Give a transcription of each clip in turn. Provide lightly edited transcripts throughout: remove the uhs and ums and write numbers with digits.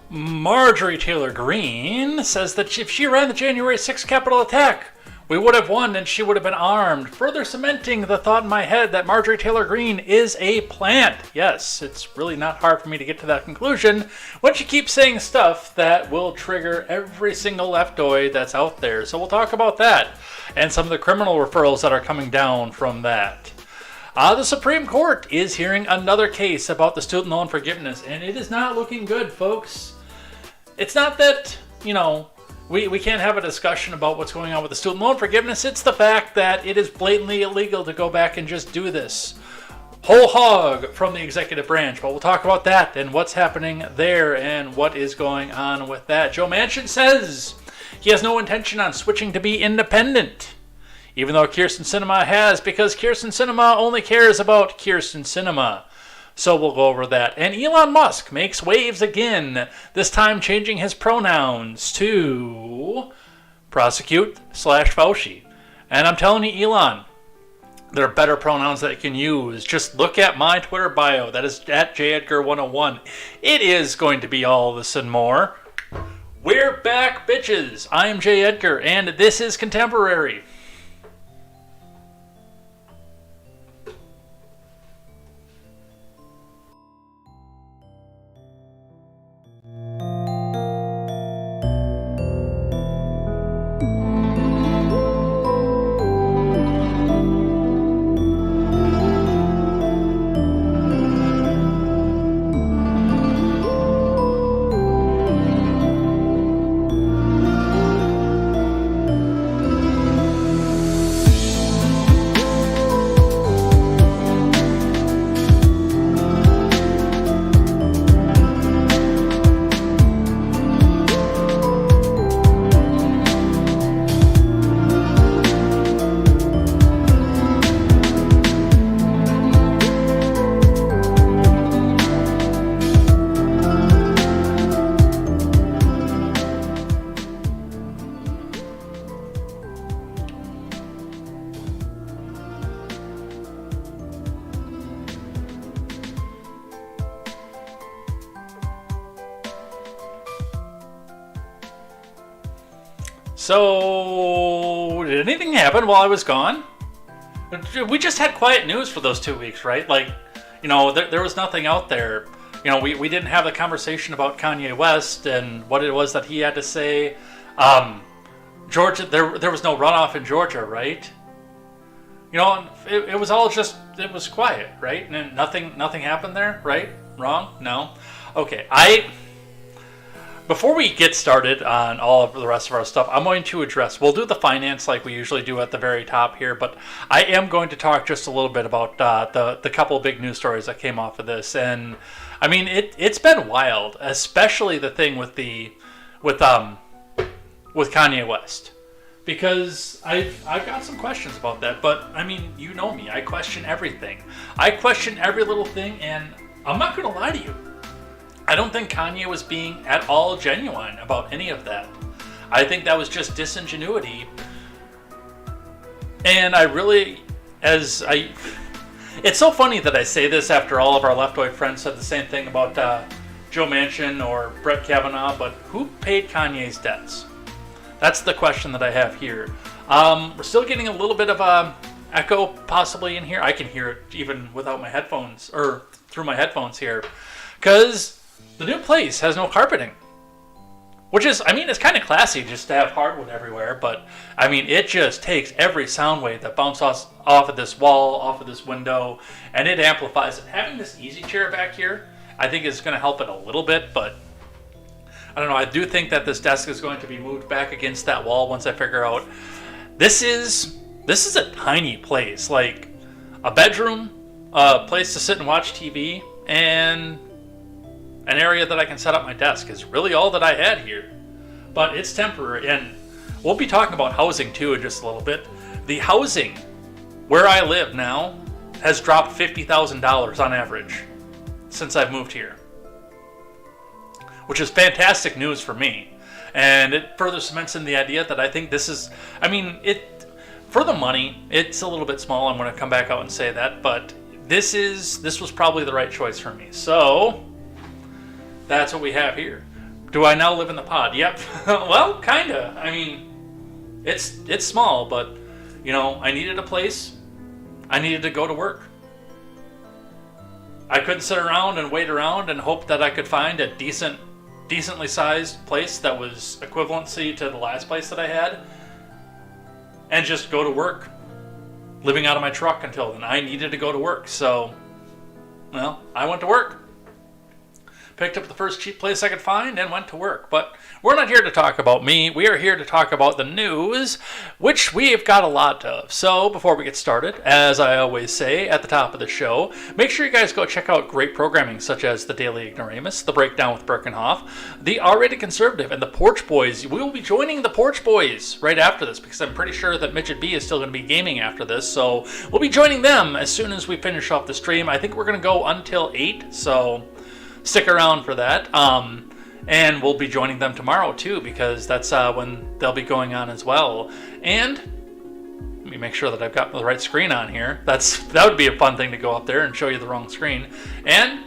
Marjorie Taylor Greene says that if she ran the January 6th Capitol attack, we would have won and she would have been armed, further cementing the thought in my head that Marjorie Taylor Greene is a plant. Yes, it's really not hard for me to get to that conclusion when she keeps saying stuff that will trigger every single leftoid that's out there. So we'll talk about that and some of the criminal referrals that are coming down from that. The Supreme Court is hearing another case about the student loan forgiveness, and it is not looking good, folks. It's not that, we can't have a discussion about what's going on with the student loan forgiveness. It's the fact that it is blatantly illegal to go back and just do this whole hog from the executive branch. But we'll talk about that and what's happening there and what is going on with that. Joe Manchin says he has no intention on switching to be independent, even though Kyrsten Sinema has, because Kyrsten Sinema only cares about Kyrsten Sinema. So we'll go over that. And Elon Musk makes waves again, this time changing his pronouns to prosecute/Fauci. And I'm telling you, Elon, there are better pronouns that you can use. Just look at my Twitter bio. That is at JEdgar101. It is going to be all this and more. We're back, bitches. I'm J. Edgar, and this is Contemporary. So, did anything happen while I was gone? We just had quiet news for those 2 weeks, right? There was nothing out there. We didn't have the conversation about Kanye West and what it was that he had to say. Georgia, there was no runoff in Georgia, right? It was all just, it was quiet, right? And nothing happened there, right? Wrong? No? Okay, before we get started on all of the rest of our stuff, I'm going to address, we'll do the finance like we usually do at the very top here, but I am going to talk just a little bit about the couple big news stories that came off of this. And I mean, it's been wild, especially the thing with Kanye West, because I've got some questions about that. But I mean, you know me, I question everything. I question every little thing, and I'm not going to lie to you. I don't think Kanye was being at all genuine about any of that. I think that was just disingenuity. And it's so funny that I say this after all of our leftoid friends said the same thing about Joe Manchin or Brett Kavanaugh, but who paid Kanye's debts? That's the question that I have here. We're still getting a little bit of a echo possibly in here. I can hear it even without my headphones, or through my headphones here, because the new place has no carpeting, which is, I mean, it's kind of classy just to have hardwood everywhere, but I mean, it just takes every sound wave that bounces off of this wall, off of this window, and it amplifies it. Having this easy chair back here, I think is going to help it a little bit, but I don't know. I do think that this desk is going to be moved back against that wall once I figure out. This is a tiny place, like a bedroom, a place to sit and watch TV, and an area that I can set up my desk is really all that I had here. But it's temporary, and we'll be talking about housing too in just a little bit. The housing where I live now has dropped $50,000 on average since I've moved here, which is fantastic news for me. And it further cements in the idea that I think this is, I mean, for the money, it's a little bit small. I'm going to come back out and say that, but this was probably the right choice for me. So that's what we have here. Do I now live in the pod? Yep. Well, kinda. I mean, it's small, but, I needed a place. I needed to go to work. I couldn't sit around and wait around and hope that I could find a decently sized place that was equivalency to the last place that I had and just go to work. Living out of my truck until then. I needed to go to work, so, well, I went to work. Picked up the first cheap place I could find and went to work. But we're not here to talk about me. We are here to talk about the news, which we've got a lot of. So before we get started, as I always say at the top of the show, make sure you guys go check out great programming such as the Daily Ignoramus, the Breakdown with Birkenhoff, the R-Rated Conservative, and the Porch Boys. We will be joining the Porch Boys right after this because I'm pretty sure that Midget B is still going to be gaming after this. So we'll be joining them as soon as we finish off the stream. I think we're going to go until 8, so stick around for that. And we'll be joining them tomorrow too, because that's when they'll be going on as well. And let me make sure that I've got the right screen on here. That would be a fun thing to go up there and show you the wrong screen. And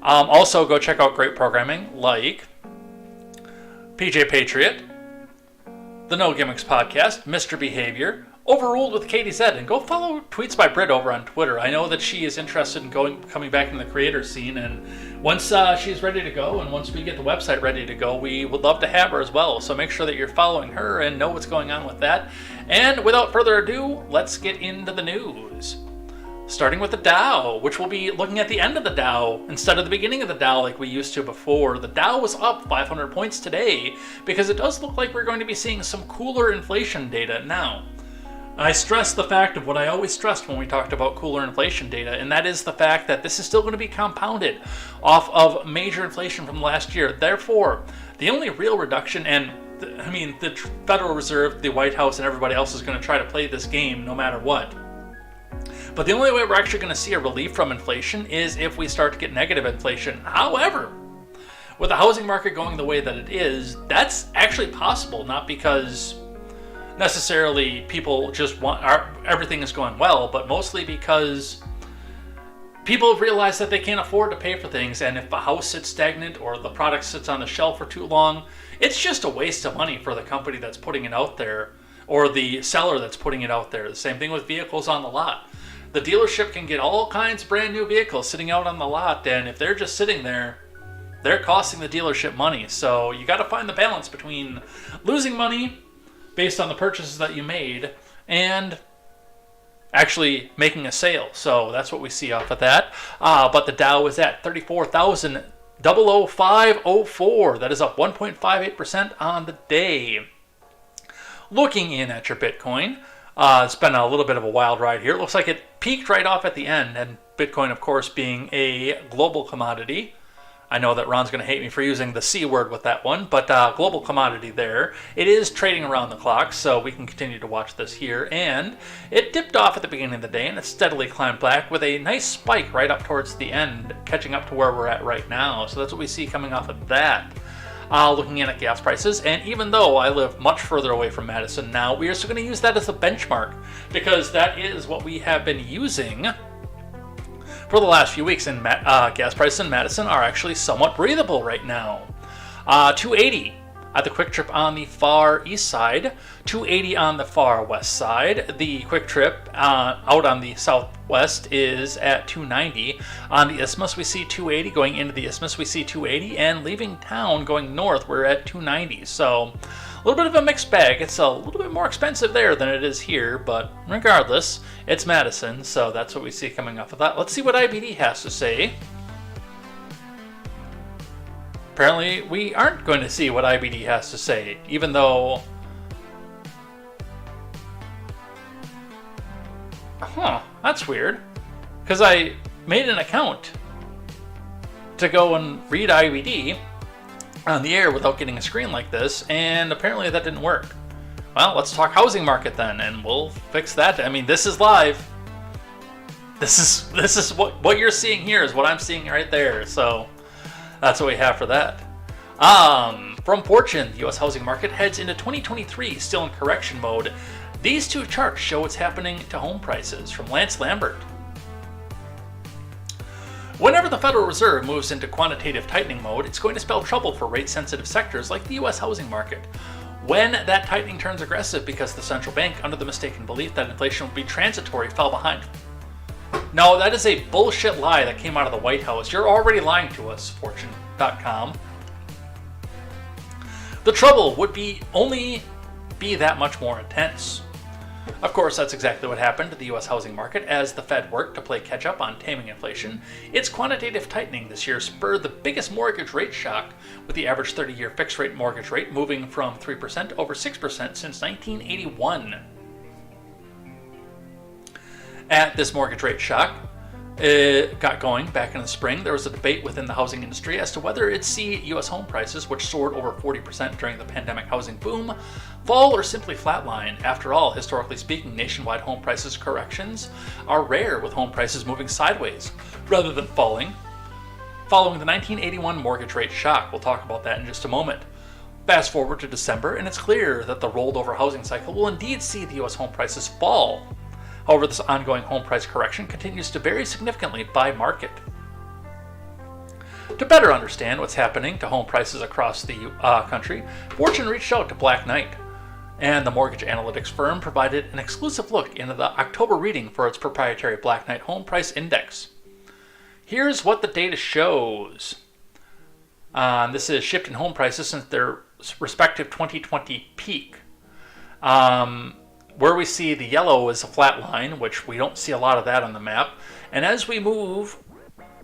also go check out great programming like PJ Patriot, the No Gimmicks Podcast, Mr. Behavior, Overruled with KTZed, and go follow Tweets by Brit over on Twitter. I know that she is interested in coming back in the creator scene, and once she's ready to go, and once we get the website ready to go, we would love to have her as well. So make sure that you're following her and know what's going on with that. And without further ado, let's get into the news. Starting with the Dow, which we'll be looking at the end of the Dow instead of the beginning of the Dow like we used to before. The Dow was up 500 points today because it does look like we're going to be seeing some cooler inflation data now. I stress the fact of what I always stressed when we talked about cooler inflation data, and that is the fact that this is still going to be compounded off of major inflation from last year. Therefore, the only real reduction, and the Federal Reserve, the White House, and everybody else is going to try to play this game no matter what. But the only way we're actually going to see a relief from inflation is if we start to get negative inflation. However, with the housing market going the way that it is, that's actually possible, not because necessarily people just everything is going well, but mostly because people have realized that they can't afford to pay for things, and if a house sits stagnant or the product sits on the shelf for too long, it's just a waste of money for the company that's putting it out there or the seller that's putting it out there. The same thing with vehicles on the lot. The dealership can get all kinds of brand new vehicles sitting out on the lot, and if they're just sitting there, they're costing the dealership money. So you got to find the balance between losing money based on the purchases that you made and actually making a sale. So that's what we see off of that. But the Dow is at 34,005.04. That is up 1.58% on the day. Looking in at your Bitcoin, it's been a little bit of a wild ride here. It looks like it peaked right off at the end, and Bitcoin, of course, being a global commodity. I know that Ron's going to hate me for using the C word with that one, but global commodity there. It is trading around the clock, so we can continue to watch this here. And it dipped off at the beginning of the day, and it steadily climbed back with a nice spike right up towards the end, catching up to where we're at right now. So that's what we see coming off of that. Looking in at gas prices, and even though I live much further away from Madison now, we are still going to use that as a benchmark, because that is what we have been using for the last few weeks, and gas prices in Madison are actually somewhat breathable right now. 280 at the Quick Trip on the far east side, 280 on the far west side. The Quick Trip out on the southwest is at 290. On the Isthmus we see 280. Going into the Isthmus we see 280, and leaving town going north we're at 290. So a little bit of a mixed bag. It's a little bit more expensive there than it is here, but regardless, it's Madison, so that's what we see coming off of that. Let's see what IBD has to say. Apparently, we aren't going to see what IBD has to say, even though... That's weird. Because I made an account to go and read IBD on the air without getting a screen like this, and apparently that didn't work. Well, let's talk housing market then, and we'll fix that. I mean, this is live. This is what you're seeing here is what I'm seeing right there. So that's what we have for that. From Fortune, the U.S. housing market heads into 2023 still in correction mode. These two charts show what's happening to home prices. From Lance Lambert. Whenever the Federal Reserve moves into quantitative tightening mode, it's going to spell trouble for rate-sensitive sectors like the U.S. housing market. When that tightening turns aggressive because the central bank, under the mistaken belief that inflation will be transitory, fell behind. No, that is a bullshit lie that came out of the White House. You're already lying to us, Fortune.com. The trouble would only be that much more intense. Of course, that's exactly what happened to the U.S. housing market as the Fed worked to play catch-up on taming inflation. Its quantitative tightening this year spurred the biggest mortgage rate shock, with the average 30-year fixed-rate mortgage rate moving from 3% to over 6% since 1981. At this mortgage rate shock got going back in the spring, there was a debate within the housing industry as to whether it'd see U.S. home prices, which soared over 40% during the pandemic housing boom, fall or simply flatline. After all, historically speaking, nationwide home prices corrections are rare, with home prices moving sideways rather than falling. Following the 1981 mortgage rate shock, we'll talk about that in just a moment. Fast forward to December, and it's clear that the rolled over housing cycle will indeed see the U.S. home prices fall. However, this ongoing home price correction continues to vary significantly by market. To better understand what's happening to home prices across the country, Fortune reached out to Black Knight, and the mortgage analytics firm provided an exclusive look into the October reading for its proprietary Black Knight Home Price Index. Here's what the data shows. This is shift in home prices since their respective 2020 peak. Where we see the yellow is a flat line, which we don't see a lot of that on the map. And as we move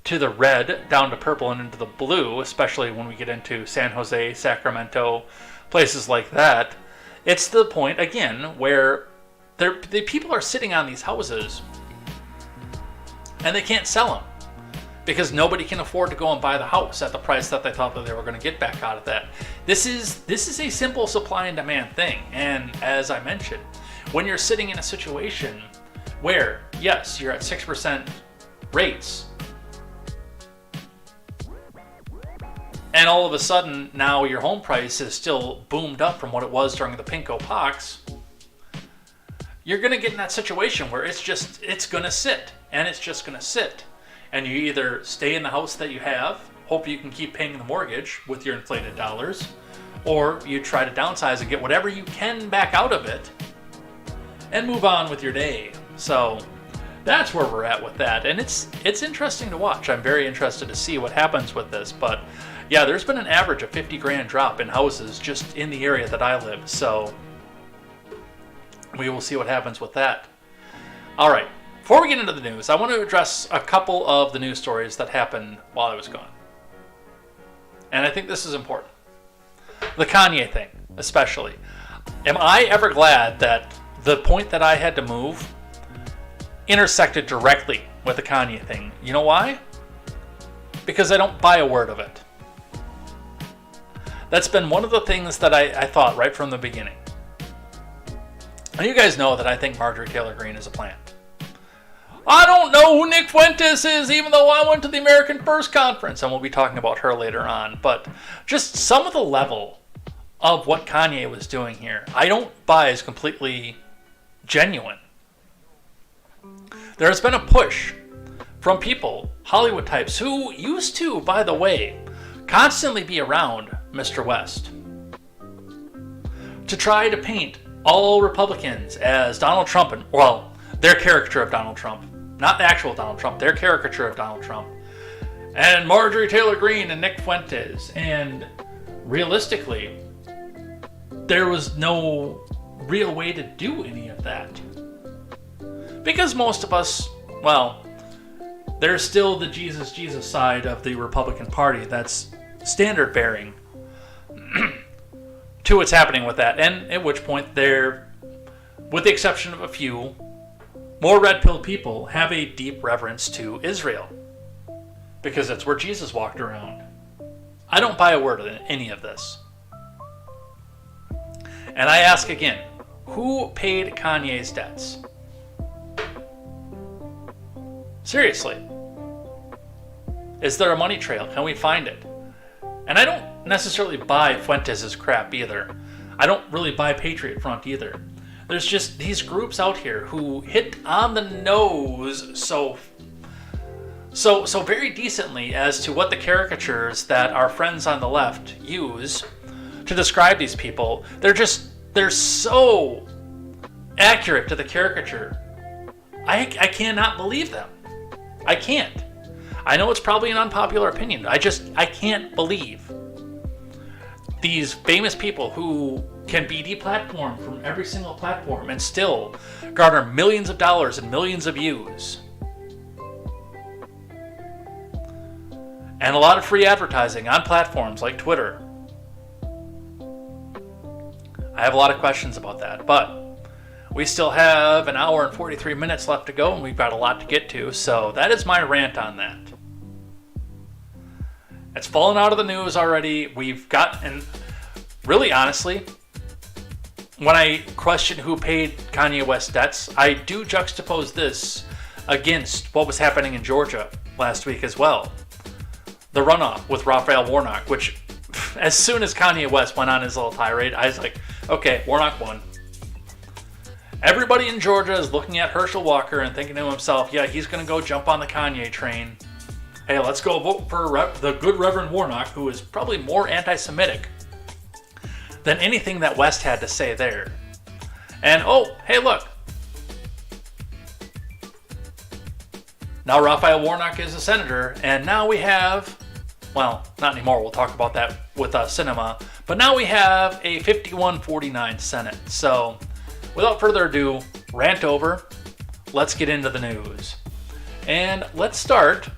to the red, down to purple, and into the blue, especially when we get into San Jose, Sacramento, places like that, it's the point, again, where the people are sitting on these houses and they can't sell them because nobody can afford to go and buy the house at the price that they thought that they were going to get back out of that. This is a simple supply and demand thing. And as I mentioned, when you're sitting in a situation where, yes, you're at 6% rates, and all of a sudden now your home price is still boomed up from what it was during the Pinko Pox, you're going to get in that situation where it's going to sit, and it's just going to sit. And you either stay in the house that you have, hope you can keep paying the mortgage with your inflated dollars, or you try to downsize and get whatever you can back out of it and move on with your day. So that's where we're at with that, and it's interesting to watch. I'm very interested to see what happens with this, but yeah, there's been an average of $50,000 drop in houses just in the area that I live, so we will see what happens with that. All right, before we get into the news, I want to address a couple of the news stories that happened while I was gone, and I think this is important. The Kanye thing, especially. Am I ever glad that the point that I had to move intersected directly with the Kanye thing? You know why? Because I don't buy a word of it. That's been one of the things that I thought right from the beginning. And you guys know that I think Marjorie Taylor Greene is a plant. I don't know who Nick Fuentes is, even though I went to the American First Conference, and we'll be talking about her later on. But just some of the level of what Kanye was doing here, I don't buy as completely genuine. There has been a push from people, Hollywood types, who used to, by the way, constantly be around Mr. West, to try to paint all Republicans as Donald Trump, and, well, their caricature of Donald Trump. Not the actual Donald Trump, their caricature of Donald Trump. And Marjorie Taylor Greene and Nick Fuentes. And realistically, there was no real way to do any of that. Because most of us, well, there's still the Jesus side of the Republican Party that's standard bearing to what's happening with that. And at which point they're, with the exception of a few, more red-pilled people have a deep reverence to Israel. Because that's where Jesus walked around. I don't buy a word of any of this. And I ask again, who paid Kanye's debts? Seriously. Is there a money trail? Can we find it? And I don't necessarily buy Fuentes' crap either. I don't really buy Patriot Front either. There's just these groups out here who hit on the nose so So very decently as to what the caricatures that our friends on the left use to describe these people. They're so accurate to the caricature. I cannot believe them. I can't. I know it's probably an unpopular opinion. I can't believe these famous people who can be deplatformed from every single platform and still garner millions of dollars and millions of views. And a lot of free advertising on platforms like Twitter. I have a lot of questions about that, but we still have an hour and 43 minutes left to go, and we've got a lot to get to, so that is my rant on that. It's fallen out of the news already. We've got, and really honestly, when I question who paid Kanye West debts, I do juxtapose this against what was happening in Georgia last week as well. The runoff with Raphael Warnock, which as soon as Kanye West went on his little tirade, I was like, okay, Warnock won. Everybody in Georgia is looking at Herschel Walker and thinking to himself, yeah, he's going to go jump on the Kanye train. Hey, let's go vote for the good Reverend Warnock, who is probably more anti-Semitic than anything that West had to say there. And, oh, hey, look. Now Raphael Warnock is a senator, and now we have, well, not anymore, we'll talk about that with Cinema, but now we have a 51-49 Senate. So, without further ado, rant over, let's get into the news. And let's start,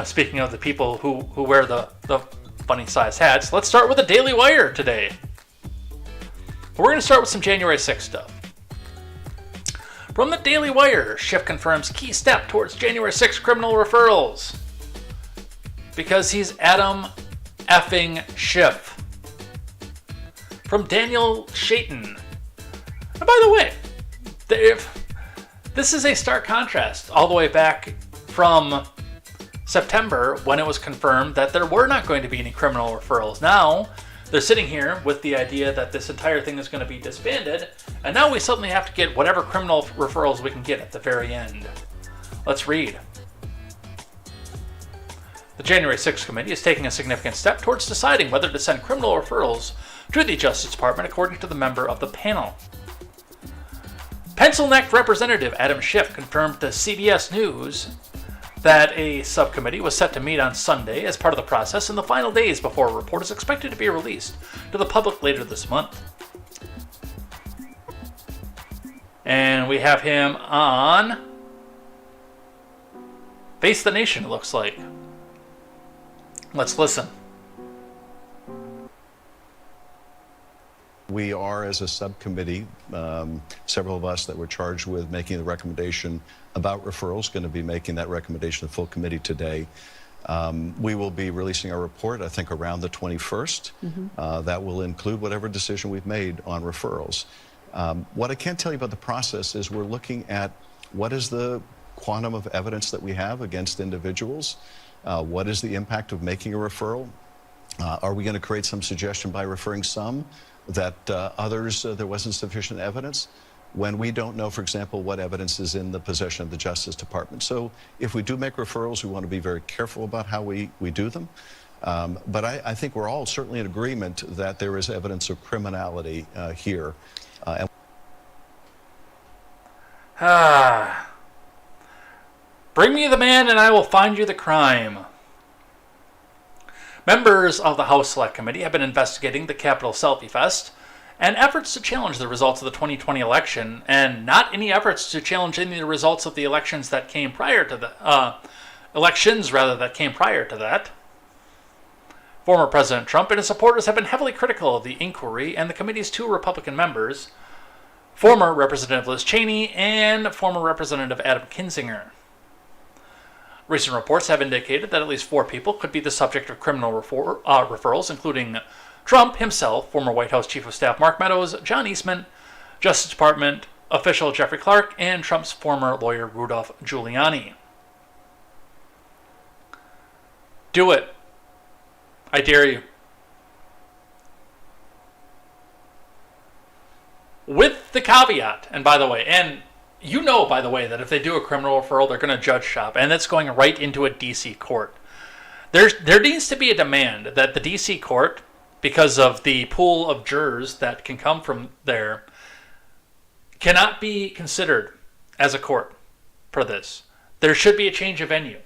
speaking of the people who wear the funny size hats, let's start with the Daily Wire today. We're going to start with some January 6th stuff. From the Daily Wire, Schiff confirms key step towards January 6th criminal referrals. Because he's Adam effing Schiff. From Daniel Shayton. And by the way, this is a stark contrast all the way back from September when it was confirmed that there were not going to be any criminal referrals. Now, they're sitting here with the idea that this entire thing is going to be disbanded, and now we suddenly have to get whatever criminal referrals we can get at the very end. Let's read. The January 6th committee is taking a significant step towards deciding whether to send criminal referrals to the Justice Department, according to the member of the panel. Pencil-necked Representative Adam Schiff confirmed to CBS News that a subcommittee was set to meet on Sunday as part of the process in the final days before a report is expected to be released to the public later this month. And we have him on Face the Nation, it looks like. Let's listen. We are, as a subcommittee, several of us that were charged with making the recommendation about referrals, going to be making that recommendation to the full committee today. We will be releasing our report, I think, around the 21st. That will include whatever decision we've made on referrals. What I can tell you about the process is we're looking at what is the quantum of evidence that we have against individuals. What is the impact of making a referral? Are we going to create some suggestion by referring some that others there wasn't sufficient evidence, when we don't know, for example, what evidence is in the possession of the Justice Department? So if we do make referrals, we want to be very careful about how we do them. But I think we're all certainly in agreement that there is evidence of criminality here. Bring me the man and I will find you the crime. Members of the House Select Committee have been investigating the Capitol Selfie Fest and efforts to challenge the results of the 2020 election, and not any efforts to challenge any of the results of the elections that came prior to that came prior to that. Former President Trump and his supporters have been heavily critical of the inquiry and the committee's two Republican members, former Representative Liz Cheney and former Representative Adam Kinzinger. Recent reports have indicated that at least 4 people could be the subject of criminal referrals, including Trump himself, former White House Chief of Staff Mark Meadows, John Eastman, Justice Department official Jeffrey Clark, and Trump's former lawyer Rudolph Giuliani. Do it. I dare you. With the caveat, and by the way, and You know, by the way, that if they do a criminal referral, they're going to judge shop, and that's going right into a D.C. court. There needs to be a demand that the D.C. court, because of the pool of jurors that can come from there, cannot be considered as a court for this. There should be a change of venue.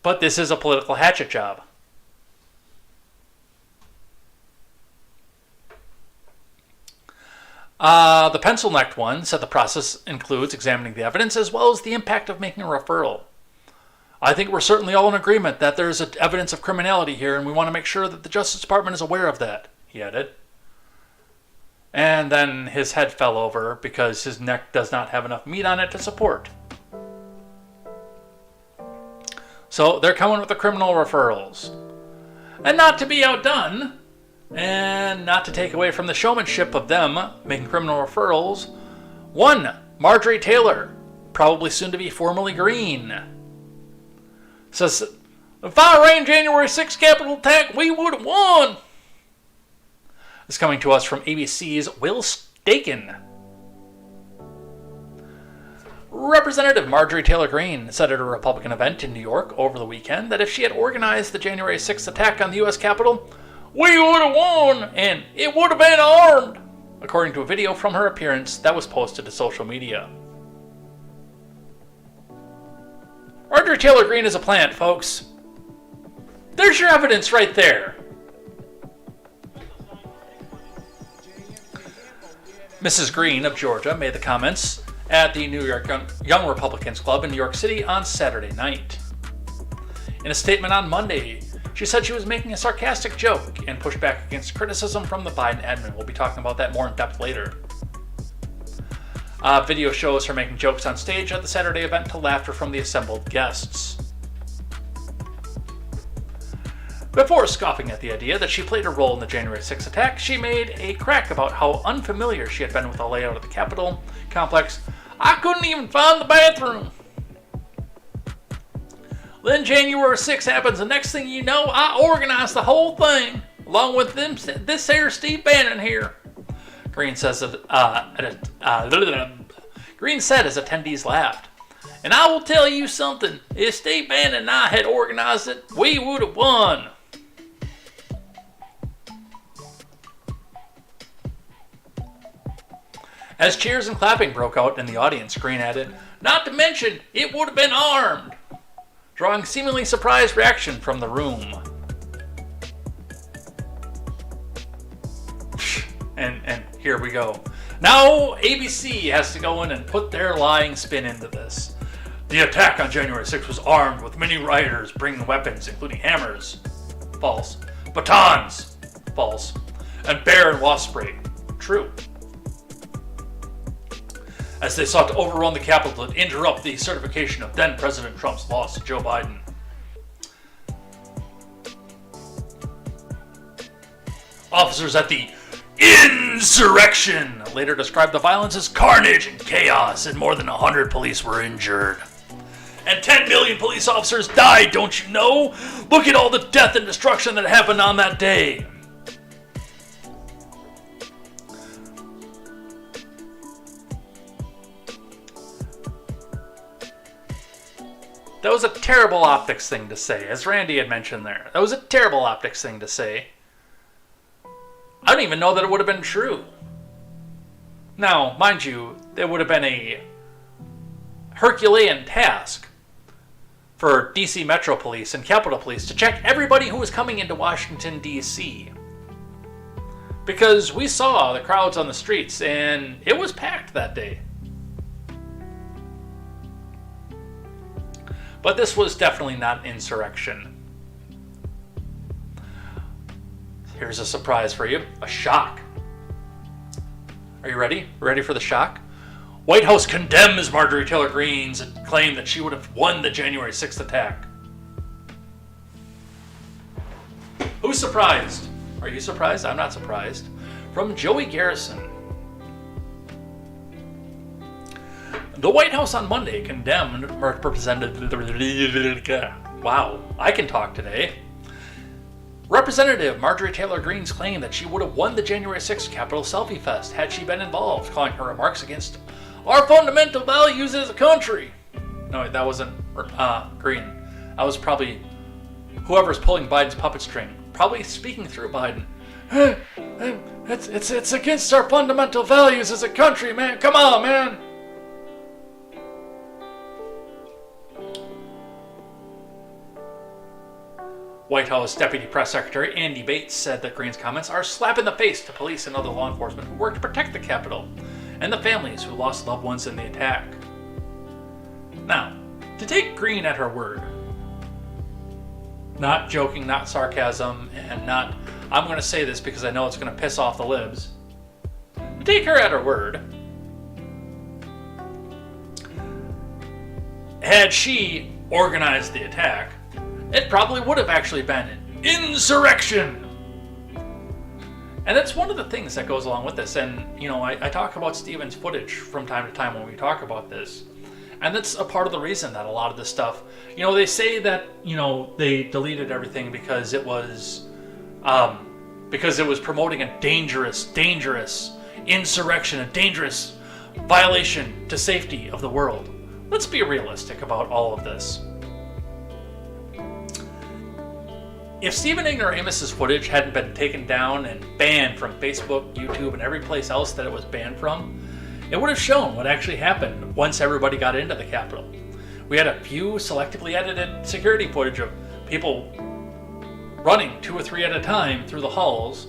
But this is a political hatchet job. The pencil-necked one said the process includes examining the evidence as well as the impact of making a referral. I think we're certainly all in agreement that there's evidence of criminality here, and we want to make sure that the Justice Department is aware of that, he added. And then his head fell over because his neck does not have enough meat on it to support. So they're coming with the criminal referrals. And not to be outdone, and not to take away from the showmanship of them making criminal referrals, one, Marjorie Taylor, probably soon to be formally green, says, if I ran January 6th Capitol attack, we would have won. It's coming to us from ABC's Will Staken. Representative Marjorie Taylor Greene said at a Republican event in New York over the weekend that if she had organized the January 6th attack on the U.S. Capitol, we would have won, and it would have been armed, according to a video from her appearance that was posted to social media. Marjorie Taylor Greene is a plant, folks. There's your evidence right there. Mrs. Greene of Georgia made the comments at the New York Young Republicans Club in New York City on Saturday night. In a statement on Monday, she said she was making a sarcastic joke and pushed back against criticism from the Biden admin. We'll be talking about that more in depth later. Video shows her making jokes on stage at the Saturday event to laughter from the assembled guests. Before scoffing at the idea that she played a role in the January 6th attack, she made a crack about how unfamiliar she had been with the layout of the Capitol complex. I couldn't even find the bathroom. Then January 6th happens, and next thing you know, I organized the whole thing, along with this here Steve Bannon here. Greene says Greene said as attendees laughed. And I will tell you something, if Steve Bannon and I had organized it, we would have won. As cheers and clapping broke out in the audience, Greene added, not to mention, it would have been armed, drawing seemingly surprised reaction from the room. And here we go. Now ABC has to go in and put their lying spin into this. The attack on January 6th was armed with many rioters bringing weapons, including hammers. False. Batons. False. And bear and wasp spray. True. As they sought to overrun the Capitol and interrupt the certification of then-President Trump's loss to Joe Biden. Officers at the insurrection later described the violence as carnage and chaos, and more than 100 police were injured. And 10 million police officers died, don't you know? Look at all the death and destruction that happened on that day. That was a terrible optics thing to say, as Randy had mentioned there. That was a terrible optics thing to say. I don't even know that it would have been true. Now, mind you, there would have been a Herculean task for DC Metro Police and Capitol Police to check everybody who was coming into Washington, D.C. Because we saw the crowds on the streets, and it was packed that day. But this was definitely not an insurrection. Here's a surprise for you. A shock. Are you ready? Ready for the shock? White House condemns Marjorie Taylor Greene's claim that she would have won the January 6th attack. Who's surprised? Are you surprised? I'm not surprised. From Joey Garrison. The White House on Monday condemned Representative... Wow, I can talk today. Representative Marjorie Taylor Greene's claim that she would have won the January 6th Capitol Selfie Fest had she been involved, calling her remarks against our fundamental values as a country. No, that wasn't Green. That was probably whoever's pulling Biden's puppet string, probably speaking through Biden. It's against our fundamental values as a country, man. Come on, man. White House Deputy Press Secretary Andy Bates said that Greene's comments are a slap in the face to police and other law enforcement who work to protect the Capitol and the families who lost loved ones in the attack. Now, to take Greene at her word, not joking, not sarcasm, and not, I'm going to say this because I know it's going to piss off the libs. To take her at her word, had she organized the attack, it probably would have actually been an insurrection. And that's one of the things that goes along with this. And, you know, I talk about Stevens footage from time to time when we talk about this. And that's a part of the reason that a lot of this stuff, you know, they say that, you know, they deleted everything because it was promoting a dangerous insurrection, a dangerous violation to safety of the world. Let's be realistic about all of this. If Stephen Ignoramus's footage hadn't been taken down and banned from Facebook, YouTube, and every place else that it was banned from, it would have shown what actually happened once everybody got into the Capitol. We had a few selectively edited security footage of people running 2 or 3 at a time through the halls,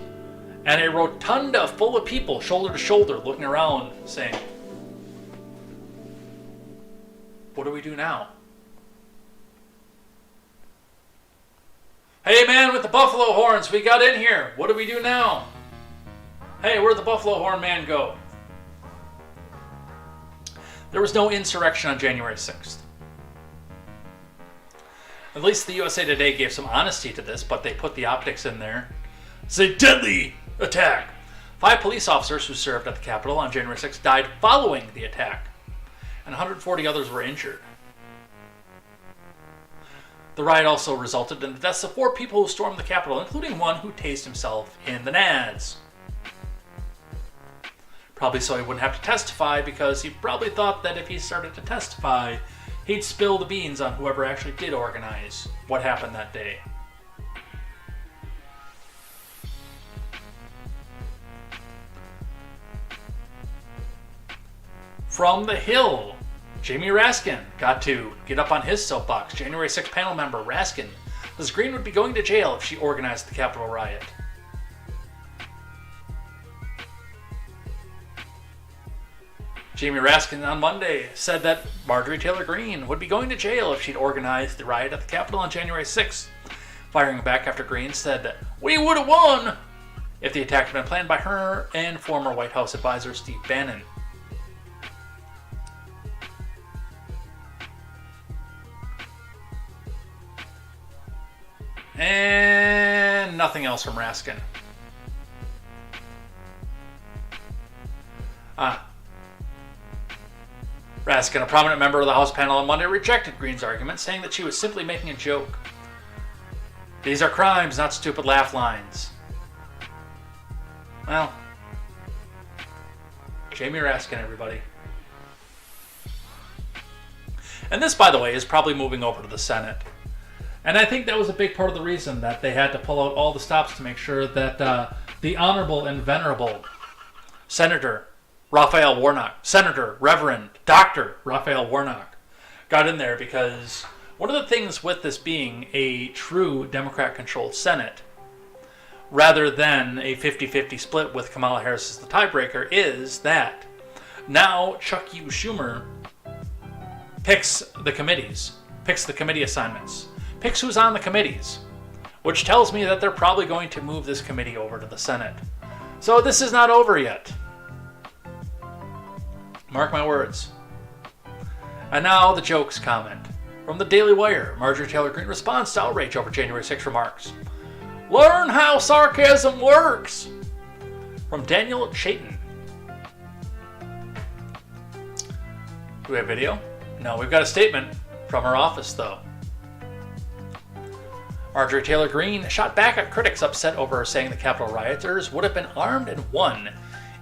and a rotunda full of people shoulder to shoulder looking around saying, "What do we do now? Hey man with the buffalo horns, we got in here. What do we do now? Hey, where'd the buffalo horn man go?" There was no insurrection on January 6th. At least the USA Today gave some honesty to this, but they put the optics in there. It's a deadly attack. 5 police officers who served at the Capitol on January 6th died following the attack, and 140 others were injured. The riot also resulted in the deaths of 4 people who stormed the Capitol, including one who tased himself in the nads. Probably so he wouldn't have to testify, because he probably thought that if he started to testify, he'd spill the beans on whoever actually did organize what happened that day. From the Hill, Jamie Raskin got to get up on his soapbox. January 6th panel member Raskin says Greene would be going to jail if she organized the Capitol riot. Jamie Raskin on Monday said that Marjorie Taylor Greene would be going to jail if she'd organized the riot at the Capitol on January 6th, firing back after Greene said that we would have won if the attack had been planned by her and former White House advisor Steve Bannon. And nothing else from Raskin. Raskin, a prominent member of the House panel on Monday, rejected Greene's argument, saying that she was simply making a joke. These are crimes, not stupid laugh lines. Well, Jamie Raskin, everybody. And this, by the way, is probably moving over to the Senate. And I think that was a big part of the reason that they had to pull out all the stops to make sure that the Honorable and Venerable Senator Raphael Warnock, Senator, Reverend, Dr. Raphael Warnock, got in there, because one of the things with this being a true Democrat-controlled Senate, rather than a 50-50 split with Kamala Harris as the tiebreaker, is that now Chuck U. Schumer picks the committees, picks the committee assignments, picks who's on the committees, which tells me that they're probably going to move this committee over to the Senate. So this is not over yet. Mark my words. And now the jokes comment. From the Daily Wire, Marjorie Taylor Greene responds to outrage over January 6 remarks. Learn how sarcasm works! From Daniel Chayton. Do we have video? No, we've got a statement from her office, though. Marjorie Taylor Greene shot back at critics upset over her saying the Capitol rioters would have been armed and won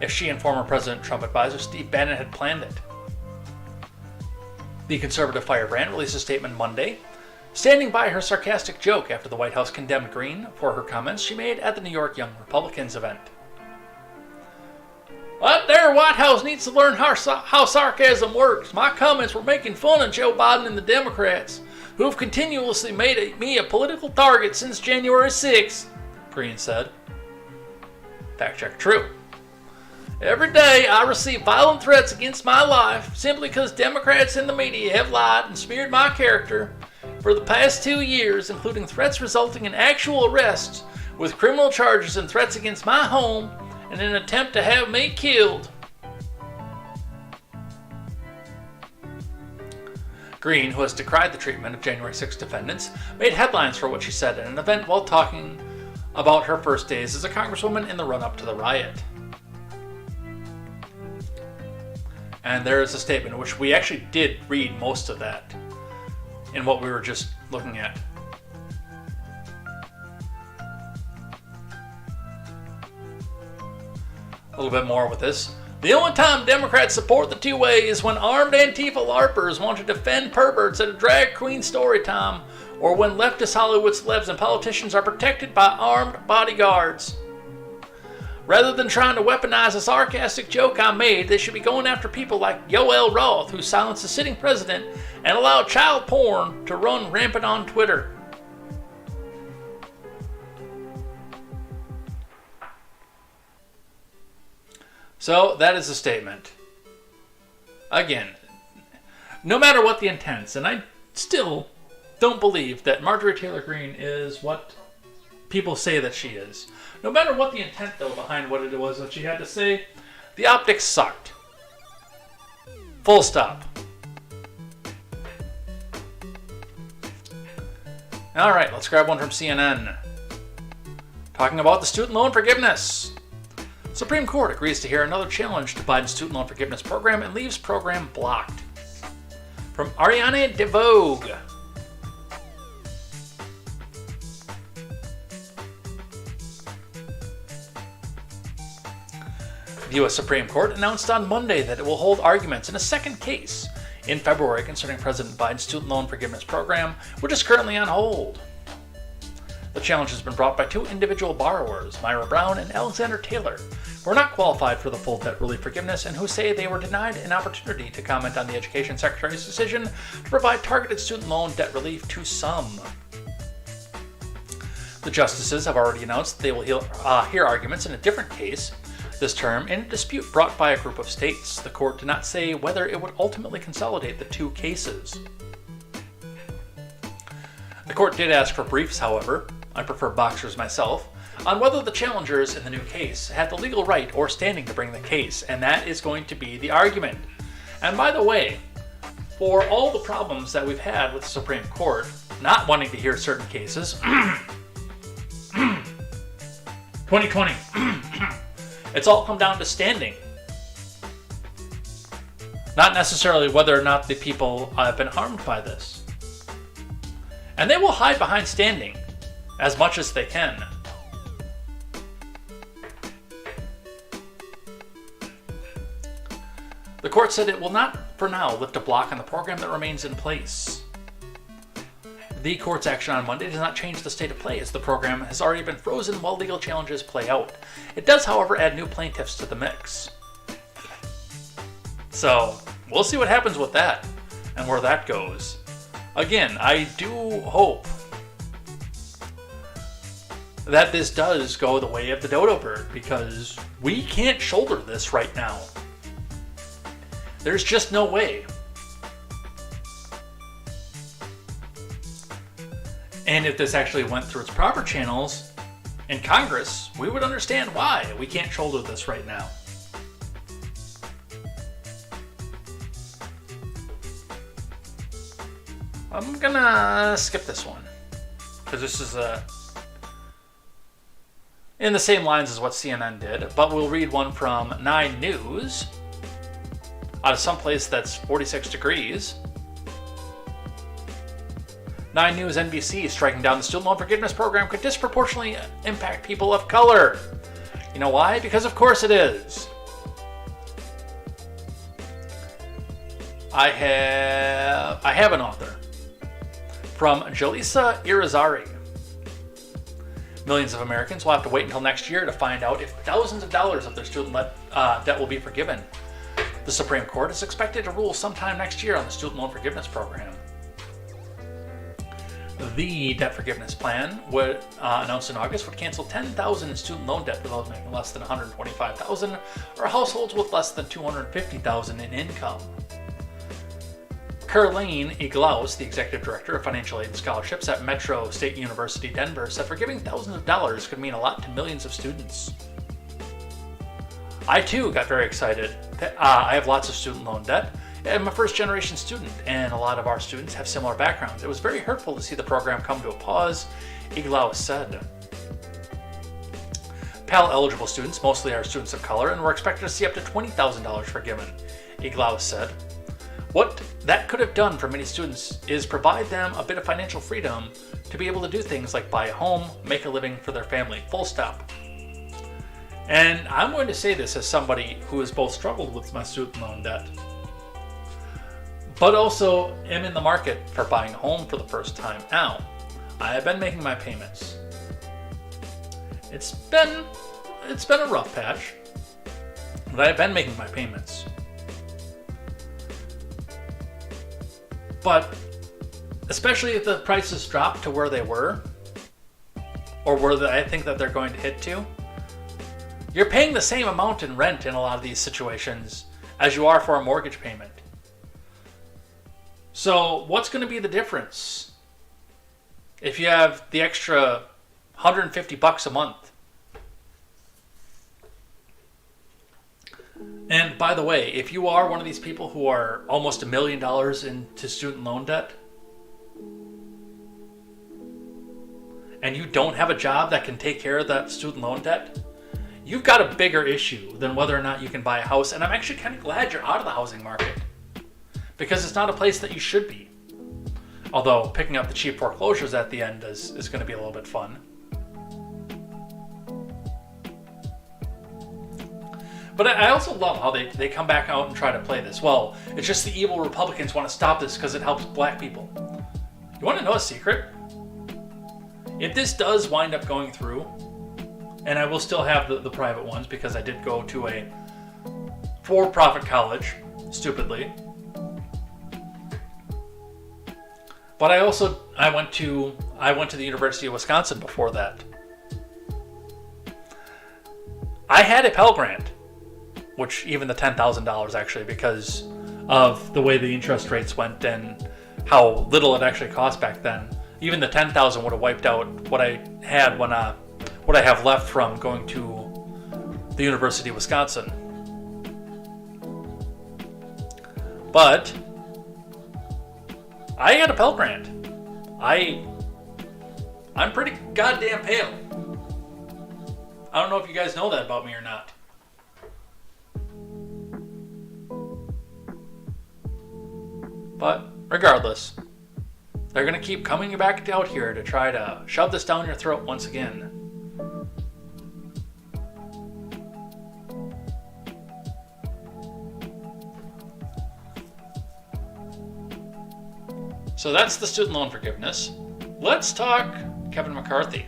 if she and former President Trump advisor Steve Bannon had planned it. The conservative firebrand released a statement Monday, standing by her sarcastic joke after the White House condemned Greene for her comments she made at the New York Young Republicans event. "That there White House needs to learn how sarcasm works. My comments were making fun of Joe Biden and the Democrats, who have continuously made me a political target since January 6th, Greene said. Fact check true. "Every day I receive violent threats against my life simply because Democrats in the media have lied and smeared my character for the past 2 years, including threats resulting in actual arrests with criminal charges and threats against my home in an attempt to have me killed." Greene, who has decried the treatment of January 6 defendants, made headlines for what she said at an event while talking about her first days as a congresswoman in the run-up to the riot. And there is a statement in which we actually did read most of that in what we were just looking at. A little bit more with this. "The only time Democrats support the two-way is when armed Antifa LARPers want to defend perverts at a drag queen story time, or when leftist Hollywood celebs and politicians are protected by armed bodyguards. Rather than trying to weaponize a sarcastic joke I made, they should be going after people like Yoel Roth, who silenced the sitting president and allowed child porn to run rampant on Twitter." So that is a statement. Again, no matter what the intents, and I still don't believe that Marjorie Taylor Greene is what people say that she is. No matter what the intent, though, behind what it was that she had to say, the optics sucked. Full stop. All right, let's grab one from CNN. Talking about the student loan forgiveness. Supreme Court agrees to hear another challenge to Biden's student loan forgiveness program and leaves program blocked. From Ariane DeVogue. The U.S. Supreme Court announced on Monday that it will hold arguments in a second case in February concerning President Biden's student loan forgiveness program, which is currently on hold. The challenge has been brought by two individual borrowers, Myra Brown and Alexander Taylor, who are not qualified for the full debt relief forgiveness and who say they were denied an opportunity to comment on the Education Secretary's decision to provide targeted student loan debt relief to some. The justices have already announced that they will hear arguments in a different case, this term in a dispute brought by a group of states. The court did not say whether it would ultimately consolidate the two cases. The court did ask for briefs, however, I prefer boxers myself, on whether the challengers in the new case had the legal right or standing to bring the case, and that is going to be the argument. And by the way, for all the problems that we've had with the Supreme Court not wanting to hear certain cases, 2020, it's all come down to standing. Not necessarily whether or not the people have been harmed by this. And they will hide behind standing as much as they can. The court said it will not, for now, lift a block on the program that remains in place. The court's action on Monday does not change the state of play, as the program has already been frozen while legal challenges play out. It does, however, add new plaintiffs to the mix. So, we'll see what happens with that, and where that goes. Again, I do hope that this does go the way of the dodo bird, because we can't shoulder this right now. There's just no way. And if this actually went through its proper channels in Congress, we would understand why we can't shoulder this right now. I'm gonna skip this one, because this is in the same lines as what CNN did, but we'll read one from 9 News out of someplace that's 46 degrees. 9 News NBC, striking down the student loan forgiveness program could disproportionately impact people of color. You know why? Because of course it is. I have an author from Jalisa Irizarry. Millions of Americans will have to wait until next year to find out if thousands of dollars of their student debt will be forgiven. The Supreme Court is expected to rule sometime next year on the student loan forgiveness program. The debt forgiveness plan, announced in August, would cancel $10,000 in student loan debt for those making less than $125,000 or households with less than $250,000 in income. Caroline Iglaus, the executive director of financial aid and scholarships at Metro State University Denver, said forgiving thousands of dollars could mean a lot to millions of students. I too got very excited. I have lots of student loan debt. I'm a first-generation student, and a lot of our students have similar backgrounds. It was very hurtful to see the program come to a pause, Iglaus said. Pell-eligible students mostly are students of color, and we're expected to see up to $20,000 forgiven, Iglaus said. What that could have done for many students is provide them a bit of financial freedom to be able to do things like buy a home, make a living for their family, full stop. And I'm going to say this as somebody who has both struggled with my student loan debt, but also am in the market for buying a home for the first time now. I have been making my payments. It's been a rough patch, but I've been making my payments. But especially if the prices drop to where they were, or where I think that they're going to hit to, you're paying the same amount in rent in a lot of these situations as you are for a mortgage payment. So what's going to be the difference if you have the extra $150 a month? And by the way, if you are one of these people who are almost $1 million into student loan debt, and you don't have a job that can take care of that student loan debt, you've got a bigger issue than whether or not you can buy a house. And I'm actually kind of glad you're out of the housing market, because it's not a place that you should be. Although picking up the cheap foreclosures at the end is going to be a little bit fun. But I also love how they come back out and try to play this. Well, it's just the evil Republicans want to stop this because it helps black people. You want to know a secret? If this does wind up going through, and I will still have the private ones because I did go to a for-profit college, stupidly. But I went to the University of Wisconsin before that. I had a Pell Grant, which even the $10,000 actually, because of the way the interest rates went and how little it actually cost back then. Even the $10,000 would have wiped out what I had what I have left from going to the University of Wisconsin. But I had a Pell Grant. I'm pretty goddamn pale. I don't know if you guys know that about me or not. But regardless, they're going to keep coming back out here to try to shove this down your throat once again. So that's the student loan forgiveness. Let's talk Kevin McCarthy.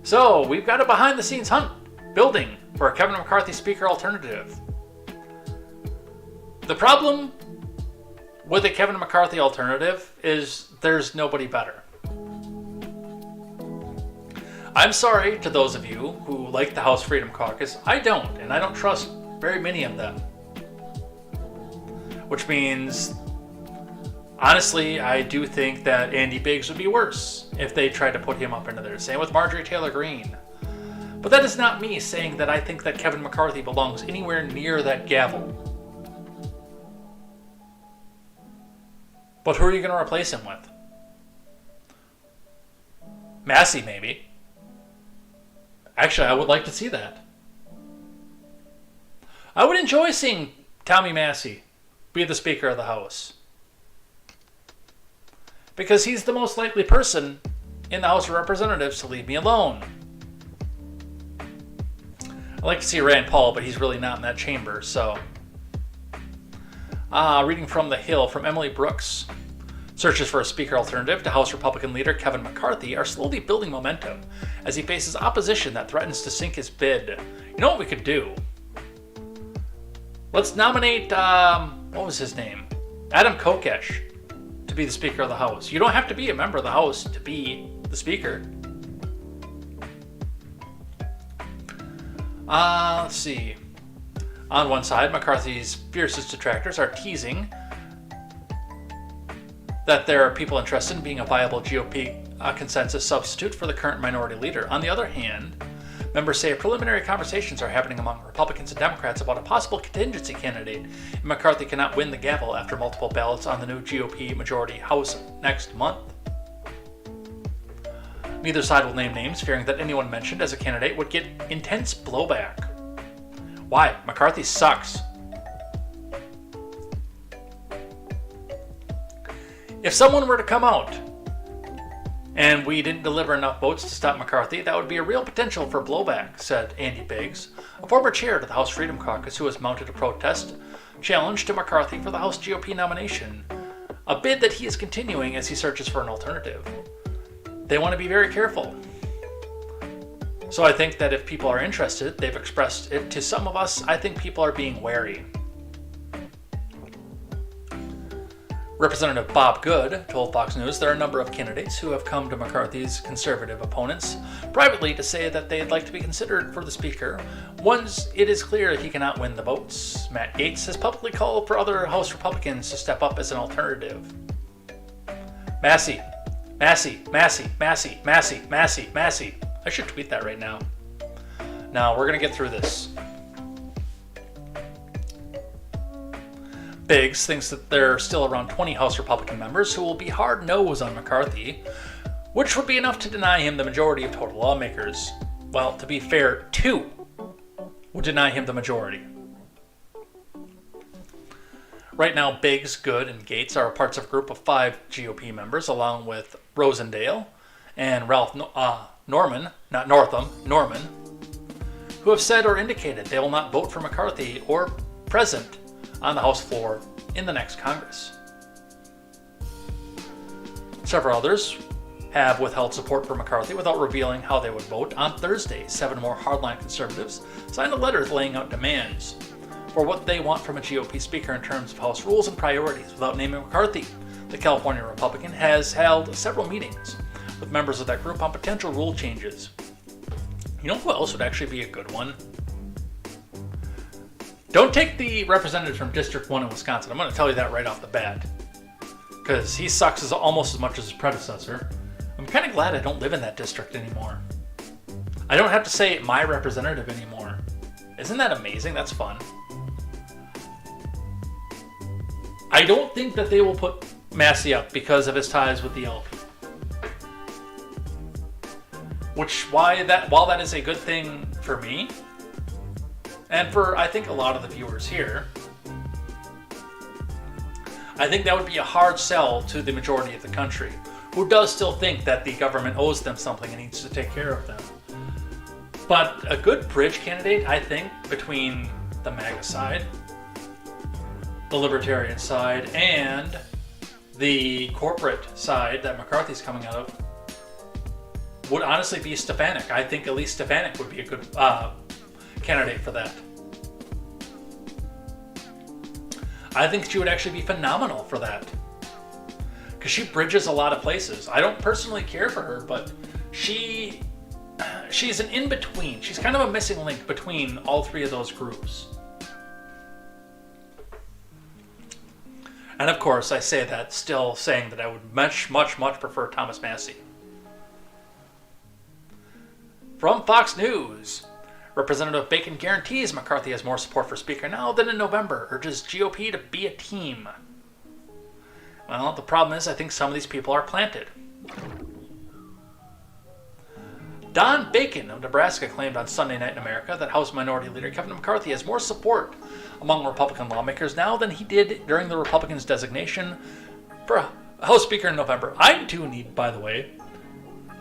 So we've got a behind-the-scenes hunt building for a Kevin McCarthy Speaker alternative. The problem with a Kevin McCarthy alternative is there's nobody better. I'm sorry to those of you who like the House Freedom Caucus. I don't, and I don't trust very many of them. Which means, honestly, I do think that Andy Biggs would be worse if they tried to put him up into there. Same with Marjorie Taylor Greene. But that is not me saying that I think that Kevin McCarthy belongs anywhere near that gavel. But who are you going to replace him with? Massey, maybe. Actually, I would like to see that. I would enjoy seeing Tommy Massey be the Speaker of the House. because he's the most likely person in the House of Representatives to leave me alone. I'd like to see Rand Paul, but he's really not in that chamber, so. Reading from The Hill from Emily Brooks. Searches for a Speaker alternative to House Republican leader Kevin McCarthy are slowly building momentum as he faces opposition that threatens to sink his bid. You know what we could do? Let's nominate, what was his name? Adam Kokesh to be the Speaker of the House. You don't have to be a member of the House to be the Speaker. Let's see. On one side, McCarthy's fiercest detractors are teasing that there are people interested in being a viable GOP consensus substitute for the current minority leader. On the other hand, members say preliminary conversations are happening among Republicans and Democrats about a possible contingency candidate, and McCarthy cannot win the gavel after multiple ballots on the new GOP majority House next month. Neither side will name names, fearing that anyone mentioned as a candidate would get intense blowback. Why? McCarthy sucks. If someone were to come out and we didn't deliver enough votes to stop McCarthy, that would be a real potential for blowback, said Andy Biggs, a former chair to the House Freedom Caucus who has mounted a protest challenge to McCarthy for the House GOP nomination, a bid that he is continuing as he searches for an alternative. They want to be very careful. So I think that if people are interested, they've expressed it to some of us, I think people are being wary. Representative Bob Good told Fox News there are a number of candidates who have come to McCarthy's conservative opponents privately to say that they'd like to be considered for the Speaker once it is clear he cannot win the votes. Matt Gaetz has publicly called for other House Republicans to step up as an alternative. Massey. I should tweet that right now. Now, we're going to get through this. Biggs thinks that there are still around 20 House Republican members who will be hard-nosed on McCarthy, which would be enough to deny him the majority of total lawmakers. Well, to be fair, 2 would deny him the majority. Right now, Biggs, Good, and Gaetz are parts of a group of 5 GOP members, along with Rosendale and Ralph Norman, who have said or indicated they will not vote for McCarthy or present on the House floor in the next Congress. Several others have withheld support for McCarthy without revealing how they would vote. On Thursday, 7 more hardline conservatives signed a letter laying out demands for what they want from a GOP speaker in terms of House rules and priorities without naming McCarthy. The California Republican has held several meetings with members of that group on potential rule changes. You know who else would actually be a good one? Don't take the representative from District 1 in Wisconsin. I'm going to tell you that right off the bat. Because he sucks almost as much as his predecessor. I'm kind of glad I don't live in that district anymore. I don't have to say my representative anymore. Isn't that amazing? That's fun. I don't think that they will put Massey up because of his ties with the LP. While that is a good thing for me, and for, I think, a lot of the viewers here, I think that would be a hard sell to the majority of the country, who does still think that the government owes them something and needs to take care of them. But a good bridge candidate, I think, between the MAGA side, the libertarian side, and the corporate side that McCarthy's coming out of, would honestly be Stefanik. I think at least Stefanik would be a good candidate for that. I think she would actually be phenomenal for that. Because she bridges a lot of places. I don't personally care for her, but she's an in-between. She's kind of a missing link between all 3 of those groups. And of course, I say that still saying that I would much prefer Thomas Massey. From Fox News, Representative Bacon guarantees McCarthy has more support for Speaker now than in November, urges GOP to be a team. Well, the problem is I think some of these people are planted. Don Bacon of Nebraska claimed on Sunday Night in America that House Minority Leader Kevin McCarthy has more support among Republican lawmakers now than he did during the Republicans' designation for House Speaker in November. I do need, by the way,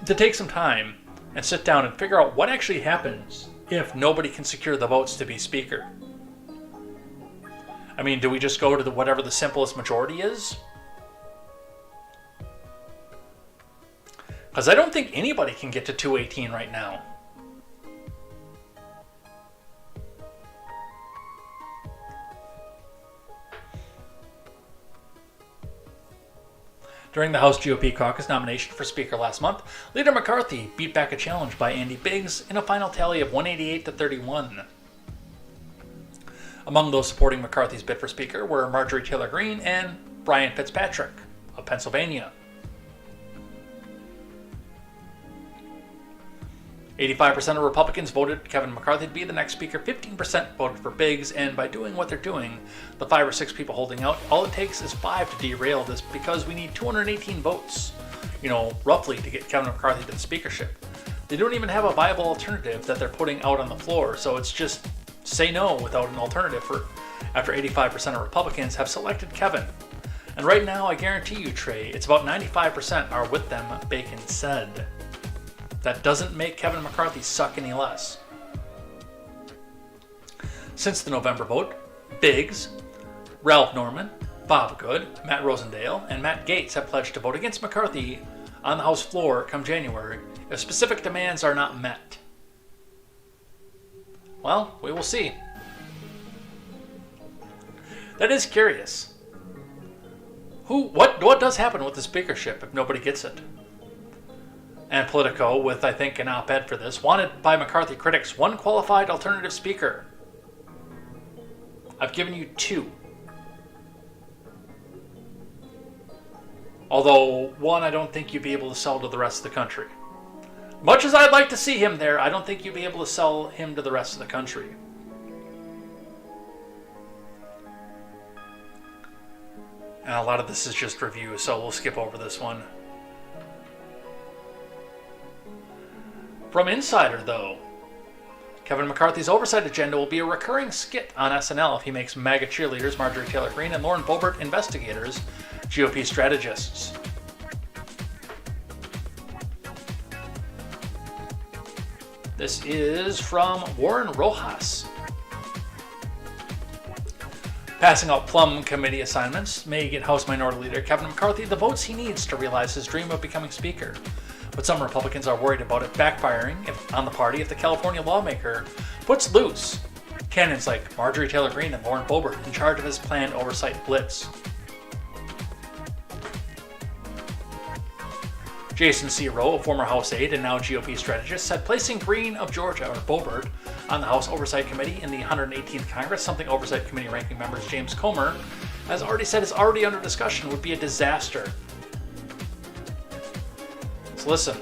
to take some time and sit down and figure out what actually happens if nobody can secure the votes to be Speaker. I mean, do we just go to whatever the simplest majority is? Because I don't think anybody can get to 218 right now. During the House GOP caucus nomination for Speaker last month, Leader McCarthy beat back a challenge by Andy Biggs in a final tally of 188 to 31. Among those supporting McCarthy's bid for Speaker were Marjorie Taylor Greene and Brian Fitzpatrick of Pennsylvania. 85% of Republicans voted Kevin McCarthy to be the next Speaker, 15% voted for Biggs, and by doing what they're doing, the 5 or 6 people holding out, all it takes is 5 to derail this because we need 218 votes, roughly, to get Kevin McCarthy to the speakership. They don't even have a viable alternative that they're putting out on the floor, so it's just say no without an alternative after 85% of Republicans have selected Kevin. And right now, I guarantee you, Trey, it's about 95% are with them, Bacon said. That doesn't make Kevin McCarthy suck any less. Since the November vote, Biggs, Ralph Norman, Bob Good, Matt Rosendale, and Matt Gaetz have pledged to vote against McCarthy on the House floor come January if specific demands are not met. Well, we will see. That is curious. What does happen with the speakership if nobody gets it? And Politico, with I think an op-ed for this, wanted by McCarthy critics one qualified alternative speaker. I've given you 2. Although one I don't think you'd be able to sell to the rest of the country. Much as I'd like to see him there, I don't think you'd be able to sell him to the rest of the country. And a lot of this is just review, so we'll skip over this one. From Insider, though, Kevin McCarthy's oversight agenda will be a recurring skit on SNL if he makes MAGA cheerleaders Marjorie Taylor Greene and Lauren Boebert investigators, GOP strategists. This is from Warren Rojas. Passing out plum committee assignments may get House Minority Leader Kevin McCarthy the votes he needs to realize his dream of becoming Speaker. But some Republicans are worried about it backfiring on the party if the California lawmaker puts loose candidates like Marjorie Taylor Greene and Lauren Boebert in charge of his planned oversight blitz. Jason C. Rowe, a former House aide and now GOP strategist, said placing Greene of Georgia, or Boebert, on the House Oversight Committee in the 118th Congress, something Oversight Committee ranking members James Comer has already said is already under discussion, would be a disaster. Listen.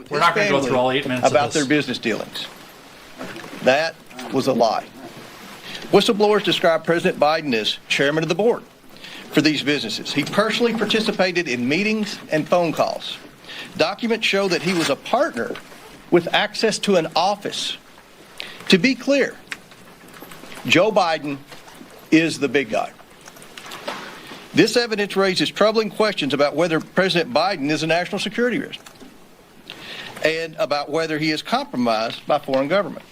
We're not going to go through all 8 minutes about their business dealings. That was a lie. Whistleblowers described President Biden as chairman of the board for these businesses. He personally participated in meetings and phone calls. Documents show that he was a partner with access to an office. To be clear, Joe Biden is the big guy. This evidence raises troubling questions about whether President Biden is a national security risk and about whether he is compromised by foreign governments.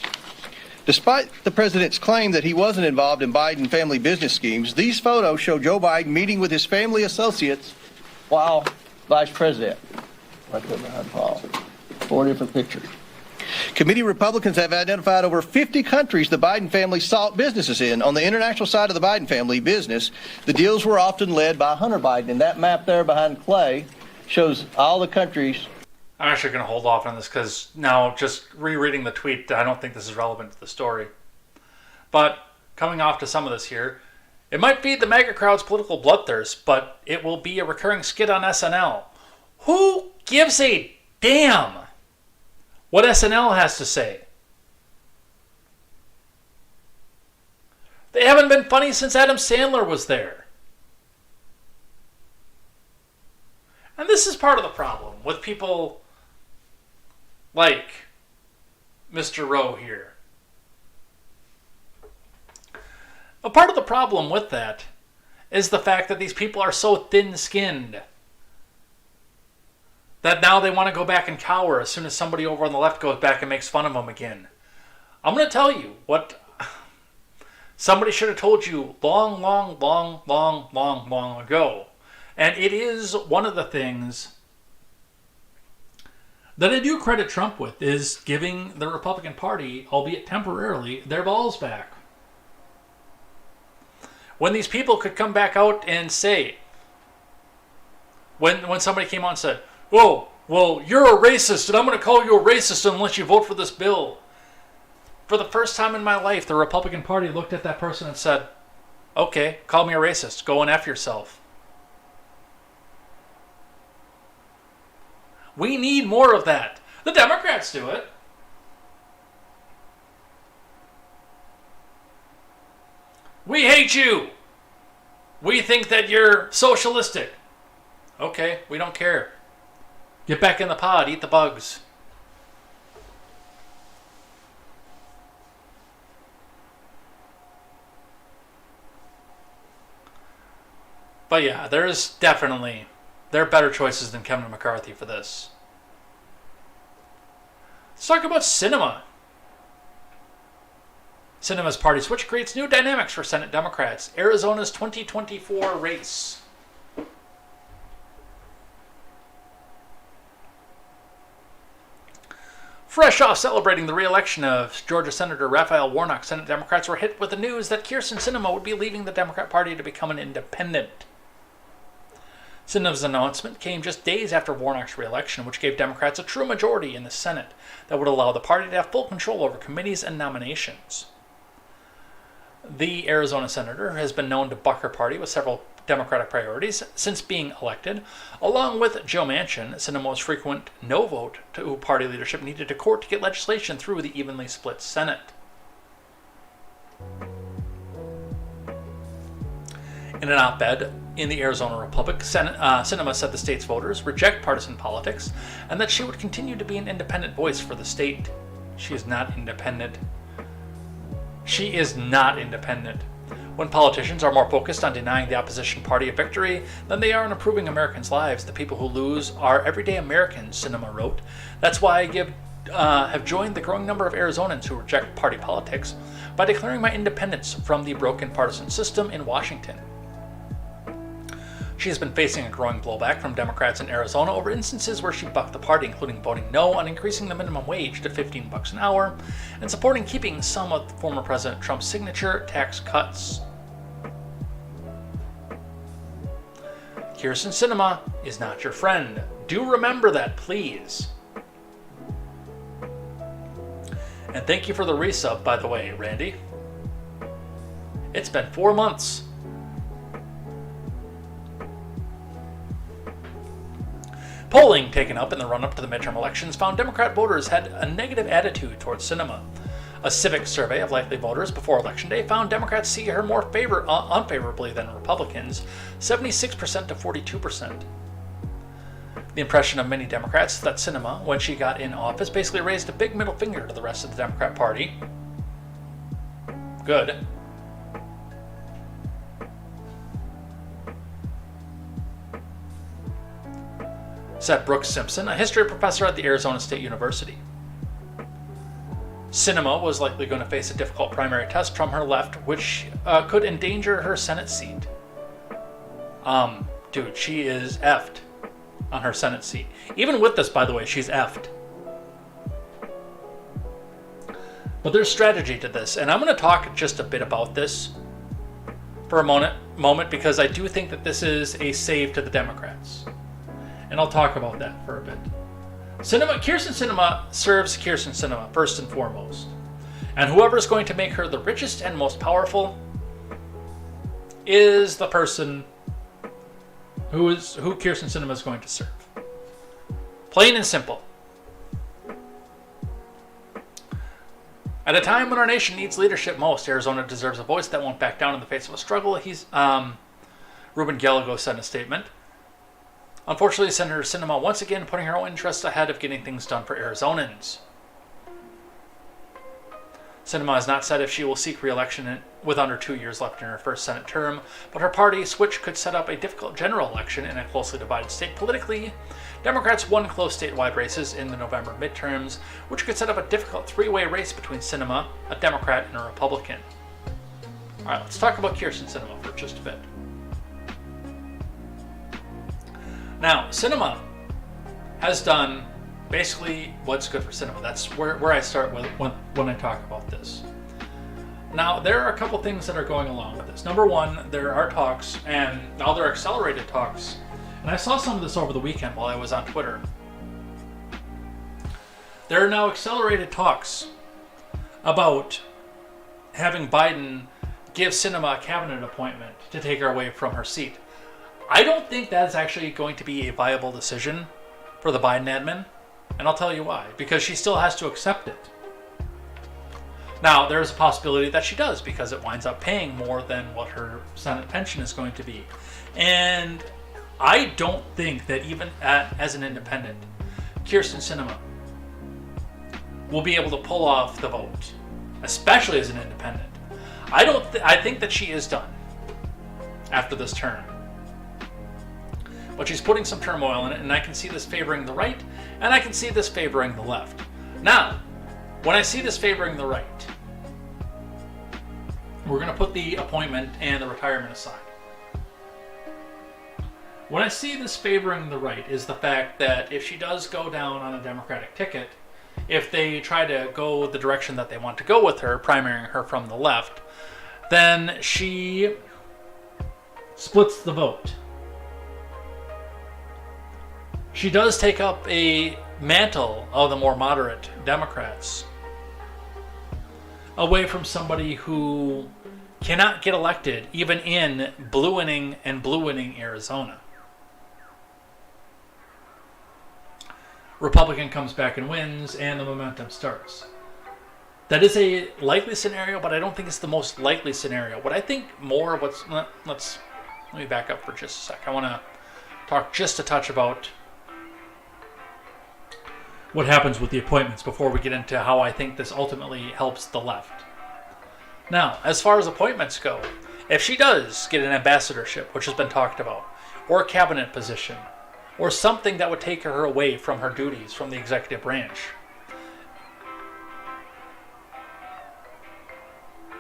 Despite the president's claim that he wasn't involved in Biden family business schemes, these photos show Joe Biden meeting with his family associates while vice president. Right there behind Paul. 4 different pictures. Committee Republicans have identified over 50 countries the Biden family sought businesses in. On the international side of the Biden family business, the deals were often led by Hunter Biden. And that map there behind Clay shows all the countries. I'm actually going to hold off on this because now just rereading the tweet, I don't think this is relevant to the story. But coming off to some of this here, it might feed the MAGA crowd's political bloodthirst, but it will be a recurring skit on SNL. Who gives a damn what SNL has to say? They haven't been funny since Adam Sandler was there. And this is part of the problem with people like Mr. Rowe here. A part of the problem with that is the fact that these people are so thin-skinned that now they want to go back and cower as soon as somebody over on the left goes back and makes fun of them again. I'm going to tell you what somebody should have told you long ago. And it is one of the things that I do credit Trump with, is giving the Republican Party, albeit temporarily, their balls back. When these people could come back out and say, when somebody came out and said, "Whoa, well, you're a racist, and I'm going to call you a racist unless you vote for this bill." For the first time in my life, the Republican Party looked at that person and said, "Okay, call me a racist. Go and F yourself." We need more of that. The Democrats do it. We hate you. We think that you're socialistic. Okay, we don't care. Get back in the pod, eat the bugs. But yeah, there are better choices than Kevin McCarthy for this. Let's talk about Sinema. Sinema's party switch creates new dynamics for Senate Democrats. Arizona's 2024 race. Fresh off celebrating the re-election of Georgia Senator Raphael Warnock, Senate Democrats were hit with the news that Kyrsten Sinema would be leaving the Democrat Party to become an independent. Sinema's announcement came just days after Warnock's re-election, which gave Democrats a true majority in the Senate that would allow the party to have full control over committees and nominations. The Arizona senator has been known to buck her party with several Democratic priorities since being elected. Along with Joe Manchin, Sinema's frequent no vote to party leadership needed to court to get legislation through the evenly split Senate. In an op-ed in the Arizona Republic, Sinema said the state's voters reject partisan politics and that she would continue to be an independent voice for the state. She is not independent. She is not independent. When politicians are more focused on denying the opposition party a victory than they are on improving Americans' lives, the people who lose are everyday Americans, Sinema wrote. That's why I have joined the growing number of Arizonans who reject party politics by declaring my independence from the broken partisan system in Washington. She has been facing a growing blowback from Democrats in Arizona over instances where she bucked the party, including voting no on increasing the minimum wage to $15 an hour and supporting keeping some of former President Trump's signature tax cuts. Kyrsten Sinema is not your friend. Do remember that, please. And thank you for the resub, by the way, Randy. It's been 4 months. Polling taken up in the run-up to the midterm elections found Democrat voters had a negative attitude towards Sinema. A civic survey of likely voters before Election Day found Democrats see her more unfavorably than Republicans, 76% to 42%. The impression of many Democrats that Sinema, when she got in office, basically raised a big middle finger to the rest of the Democrat Party. Good. Said Brooks Simpson, a history professor at the Arizona State University. Sinema was likely going to face a difficult primary test from her left, which could endanger her Senate seat. Dude, she is effed on her Senate seat. Even with this, by the way, she's effed. But there's strategy to this, and I'm going to talk just a bit about this for a moment because I do think that this is a save to the Democrats. And I'll talk about that for a bit. Kyrsten Sinema serves Kyrsten Sinema first and foremost. And whoever is going to make her the richest and most powerful is the person who Kyrsten Sinema is going to serve. Plain and simple. At a time when our nation needs leadership most, Arizona deserves a voice that won't back down in the face of a struggle. Ruben Gallego said in a statement. Unfortunately, Senator Sinema once again putting her own interests ahead of getting things done for Arizonans. Sinema has not said if she will seek re-election with under 2 years left in her first Senate term, but her party switch could set up a difficult general election in a closely divided state politically. Democrats won close statewide races in the November midterms, which could set up a difficult three-way race between Sinema, a Democrat, and a Republican. All right, let's talk about Kyrsten Sinema for just a bit. Now, Sinema has done basically what's good for Sinema. That's where I start with when I talk about this. Now, there are a couple things that are going along with this. Number one, there are talks, and now there are accelerated talks. And I saw some of this over the weekend while I was on Twitter. There are now accelerated talks about having Biden give Sinema a cabinet appointment to take her away from her seat. I don't think that's actually going to be a viable decision for the Biden admin, and I'll tell you why. Because she still has to accept it. Now, there's a possibility that she does, because it winds up paying more than what her Senate pension is going to be. And I don't think that even as an independent, Kyrsten Sinema will be able to pull off the vote, especially as an independent. I think that she is done after this term. But she's putting some turmoil in it, and I can see this favoring the right, and I can see this favoring the left. Now, when I see this favoring the right, we're going to put the appointment and the retirement aside. When I see this favoring the right is the fact that if she does go down on a Democratic ticket, if they try to go the direction that they want to go with her, primarying her from the left, then she splits the vote. She does take up a mantle of the more moderate Democrats away from somebody who cannot get elected even in blue-winning Arizona. Republican comes back and wins, and the momentum starts. That is a likely scenario, but I don't think it's the most likely scenario. What I think more of let me back up for just a sec. I want to talk just a touch about what happens with the appointments before we get into how I think this ultimately helps the left. Now, as far as appointments go, if she does get an ambassadorship, which has been talked about, or a cabinet position, or something that would take her away from her duties from the executive branch,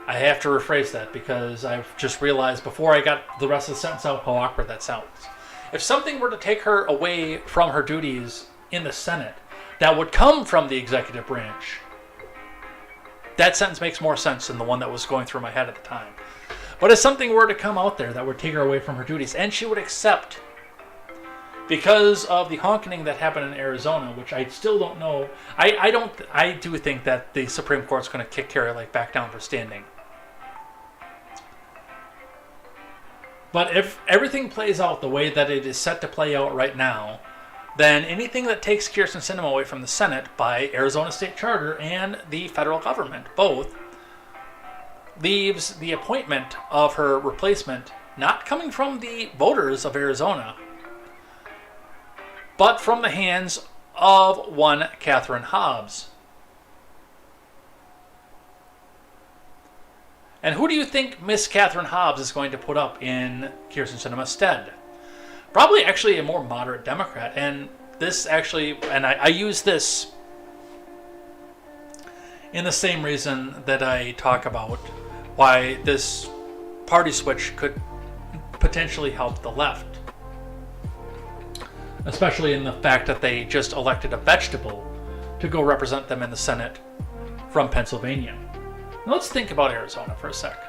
I have to rephrase that because I've just realized before I got the rest of the sentence out how awkward that sounds. If something were to take her away from her duties in the Senate that would come from the executive branch, that sentence makes more sense than the one that was going through my head at the time. But if something were to come out there that would take her away from her duties, and she would accept, because of the honking that happened in Arizona, which I still don't know, I do think that the Supreme Court's going to kick Carrie Lake back down for standing. But if everything plays out the way that it is set to play out right now, then anything that takes Kyrsten Sinema away from the Senate by Arizona State Charter and the federal government, both, leaves the appointment of her replacement not coming from the voters of Arizona, but from the hands of one Catherine Hobbs. And who do you think Miss Catherine Hobbs is going to put up in Kyrsten Sinema's stead? Probably actually a more moderate Democrat. And this actually, and I use this in the same reason that I talk about why this party switch could potentially help the left. Especially in the fact that they just elected a vegetable to go represent them in the Senate from Pennsylvania. Now let's think about Arizona for a sec.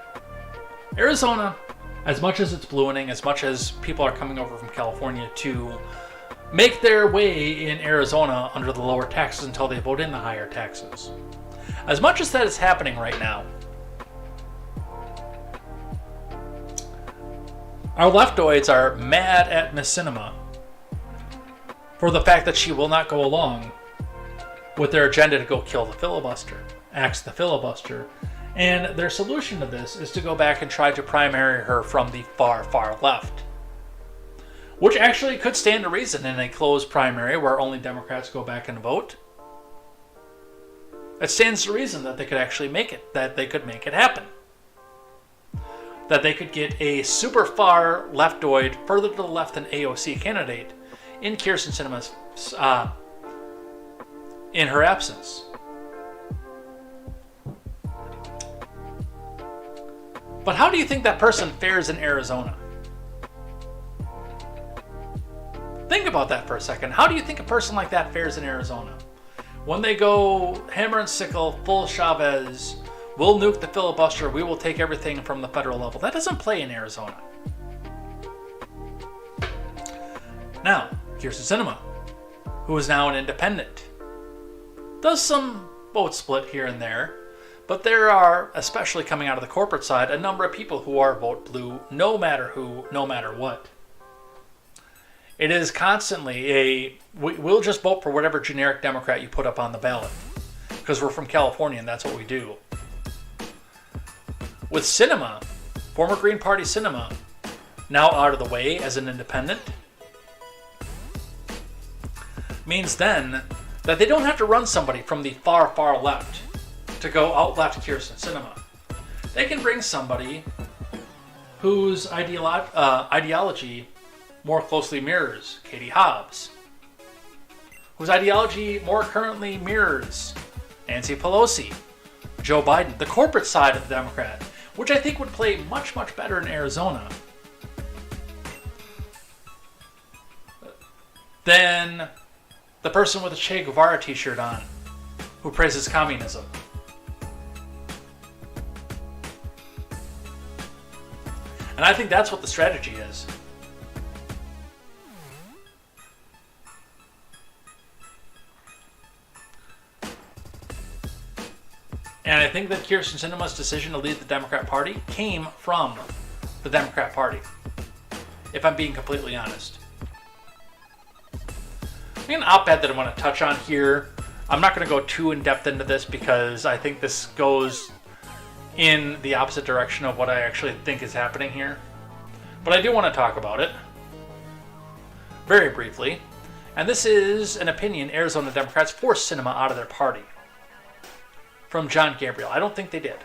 Arizona, as much as it's blue-winning, as much as people are coming over from California to make their way in Arizona under the lower taxes until they vote in the higher taxes. As much as that is happening right now, our leftoids are mad at Miss Sinema for the fact that she will not go along with their agenda to go kill the filibuster, axe the filibuster. And their solution to this is to go back and try to primary her from the far, far left. Which actually could stand to reason in a closed primary where only Democrats go back and vote. It stands to reason that they could actually make it, that they could make it happen. That they could get a super far leftoid, further to the left than AOC candidate in Kyrsten Sinema's, in her absence. But how do you think that person fares in Arizona? Think about that for a second. How do you think a person like that fares in Arizona? When they go hammer and sickle, full Chavez, we'll nuke the filibuster, we will take everything from the federal level. That doesn't play in Arizona. Now, Kyrsten Sinema, who is now an independent, does some vote split here and there, but there are, especially coming out of the corporate side, a number of people who are vote blue no matter who, no matter what. It is constantly we'll just vote for whatever generic Democrat you put up on the ballot, because we're from California and that's what we do. With Sinema, former Green Party Sinema, now out of the way as an independent, means then that they don't have to run somebody from the far, far left to go out left Kyrsten Sinema. They can bring somebody whose ideology more closely mirrors Katie Hobbs, whose ideology more currently mirrors Nancy Pelosi, Joe Biden, the corporate side of the Democrat, which I think would play much, much better in Arizona than the person with a Che Guevara t-shirt on who praises communism. And I think that's what the strategy is. And I think that Kyrsten Sinema's decision to leave the Democrat Party came from the Democrat Party, if I'm being completely honest. An op-ed that I want to touch on here. I'm not going to go too in-depth into this because I think this goes in the opposite direction of what I actually think is happening here. But I do want to talk about it very briefly. And this is an opinion Arizona Democrats forced Sinema out of their party. From John Gabriel. I don't think they did.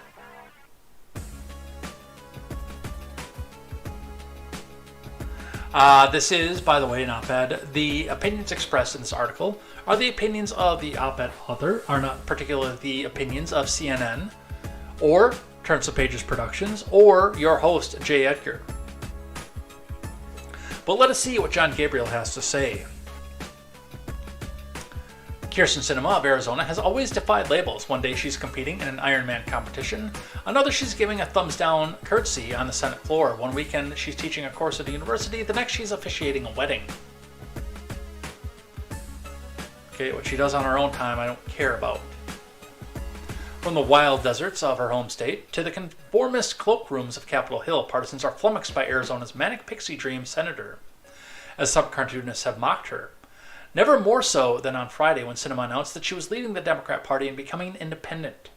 This is, by the way, an op-ed. The opinions expressed in this article are the opinions of the op-ed author, are not particularly the opinions of CNN, or Turns of Pages Productions, or your host, Jay Edgar. But let us see what John Gabriel has to say. Kyrsten Sinema of Arizona has always defied labels. One day she's competing in an Ironman competition. Another she's giving a thumbs down curtsy on the Senate floor. One weekend she's teaching a course at a university. The next she's officiating a wedding. Okay, what she does on her own time I don't care about. From the wild deserts of her home state to the conformist cloakrooms of Capitol Hill, partisans are flummoxed by Arizona's manic pixie dream senator, as some cartoonists have mocked her. Never more so than on Friday when Sinema announced that she was leaving the Democrat Party and becoming independent.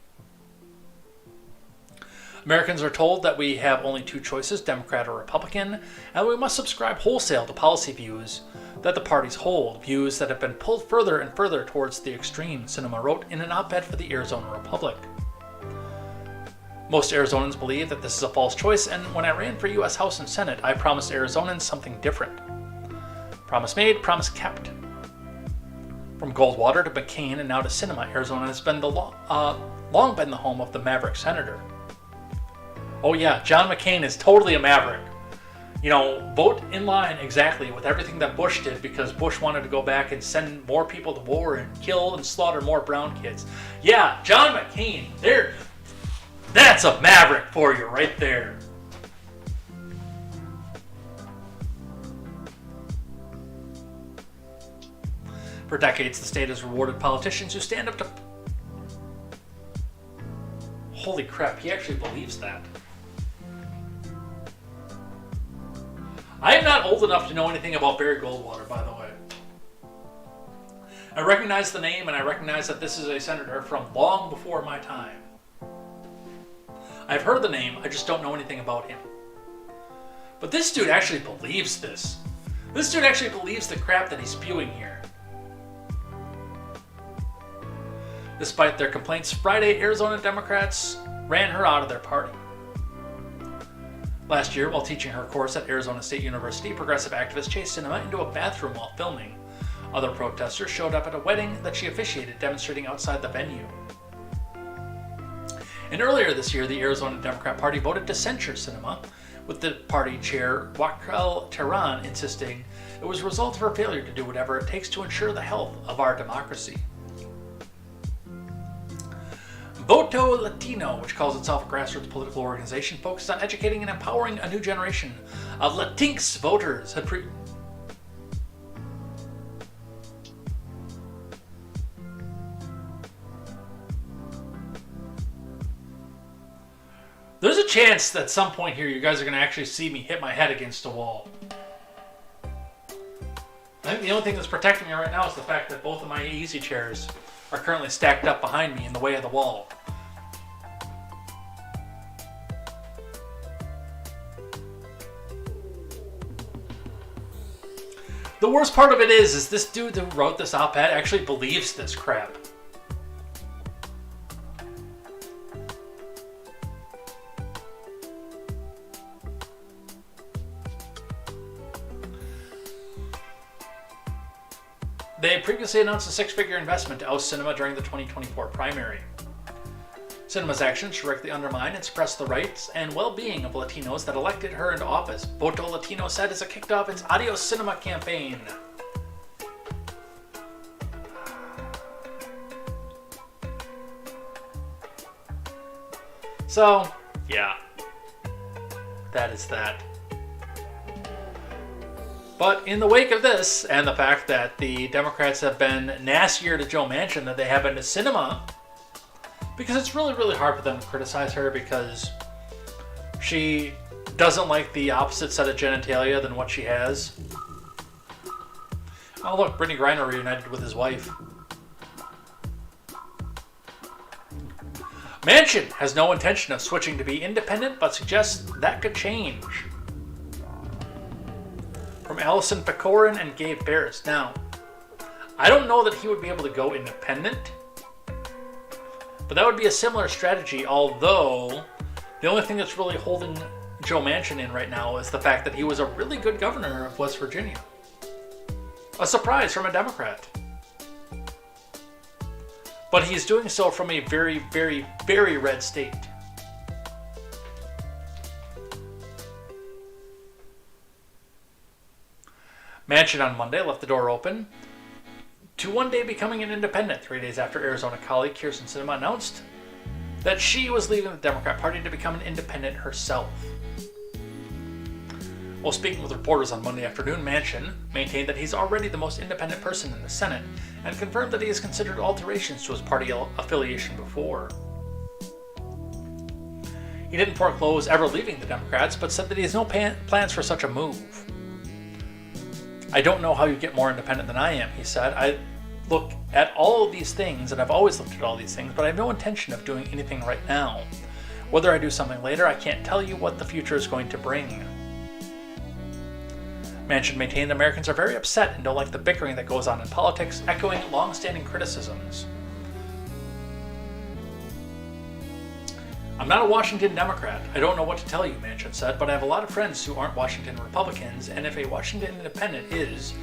Americans are told that we have only two choices, Democrat or Republican, and we must subscribe wholesale to policy views that the parties hold, views that have been pulled further and further towards the extreme, Sinema wrote in an op-ed for the Arizona Republic. Most Arizonans believe that this is a false choice, and when I ran for U.S. House and Senate, I promised Arizonans something different. Promise made, promise kept. From Goldwater to McCain and now to Sinema, Arizona has been long been the home of the maverick senator. Oh yeah, John McCain is totally a maverick. You know, vote in line exactly with everything that Bush did because Bush wanted to go back and send more people to war and kill and slaughter more brown kids. Yeah, John McCain, that's a maverick for you right there. For decades, the state has rewarded politicians who stand up to... Holy crap, he actually believes that. I am not old enough to know anything about Barry Goldwater, by the way. I recognize the name, and I recognize that this is a senator from long before my time. I've heard the name, I just don't know anything about him. But this dude actually believes this. This dude actually believes the crap that he's spewing here. Despite their complaints, Friday, Arizona Democrats ran her out of their party. Last year, while teaching her course at Arizona State University, progressive activists chased Sinema into a bathroom while filming. Other protesters showed up at a wedding that she officiated, demonstrating outside the venue. And earlier this year, the Arizona Democrat Party voted to censure Sinema, with the party chair, Raquel Terran, insisting it was a result of her failure to do whatever it takes to ensure the health of our democracy. Voto Latino, which calls itself a grassroots political organization focused on educating and empowering a new generation of Latinx voters, had There's a chance that at some point here you guys are going to actually see me hit my head against a wall. I think the only thing that's protecting me right now is the fact that both of my easy chairs are currently stacked up behind me in the way of the wall. The worst part of it is this dude who wrote this op-ed actually believes this crap. They previously announced a six-figure investment to oust Sinema during the 2024 primary. Sinema's actions directly undermine and suppress the rights and well-being of Latinos that elected her into office, Voto Latino said as it kicked off its Adios Sinema campaign. So, yeah, that is that. But in the wake of this, and the fact that the Democrats have been nastier to Joe Manchin than they have been to Sinema, because it's really, really hard for them to criticize her because she doesn't like the opposite set of genitalia than what she has. Oh look, Brittany Griner reunited with his wife. Manchin has no intention of switching to be independent, but suggests that could change. From Allison Pecorin and Gabe Barris. Now, I don't know that he would be able to go independent, but that would be a similar strategy, although the only thing that's really holding Joe Manchin in right now is the fact that he was a really good governor of West Virginia. A surprise from a Democrat. But he's doing so from a very, very, very red state. Manchin on Monday left the door open to one day becoming an independent, 3 days after Arizona colleague Kyrsten Sinema announced that she was leaving the Democrat Party to become an independent herself. While speaking with reporters on Monday afternoon, Manchin maintained that he's already the most independent person in the Senate and confirmed that he has considered alterations to his party affiliation before. He didn't foreclose ever leaving the Democrats, but said that he has no plans for such a move. I don't know how you get more independent than I am, he said. I look at all of these things, and I've always looked at all these things, but I have no intention of doing anything right now. Whether I do something later, I can't tell you what the future is going to bring. Manchin maintained Americans are very upset and don't like the bickering that goes on in politics, echoing long-standing criticisms. I'm not a Washington Democrat. I don't know what to tell you, Manchin said, but I have a lot of friends who aren't Washington Republicans, and if a Washington Independent is,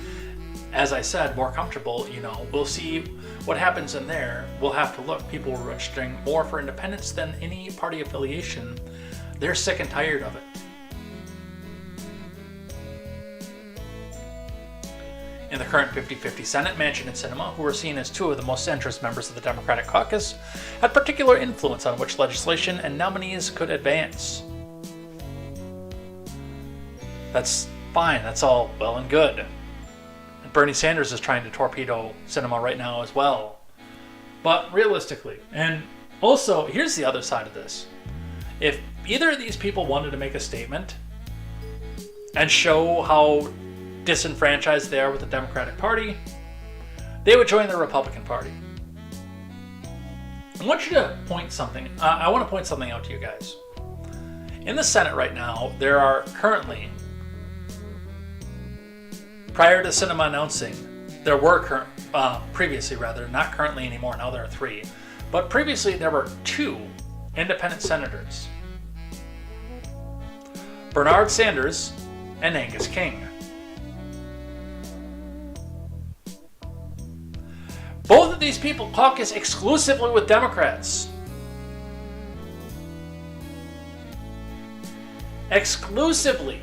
as I said, more comfortable, we'll see what happens in there. We'll have to look. People are registering more for independence than any party affiliation. They're sick and tired of it. In the current 50-50 Senate, Manchin and Sinema, who are seen as two of the most centrist members of the Democratic caucus, had particular influence on which legislation and nominees could advance. That's fine, that's all well and good. And Bernie Sanders is trying to torpedo Sinema right now as well. But realistically, and also, here's the other side of this. If either of these people wanted to make a statement and show how disenfranchised they are with the Democratic Party, they would join the Republican Party. I want you to point something. I want to point something out to you guys. In the Senate right now, there are currently, prior to Sinema announcing there were previously, not currently anymore, now there are 3, but previously there were 2 independent senators, Bernard Sanders and Angus King. Both of these people caucus exclusively with Democrats. Exclusively.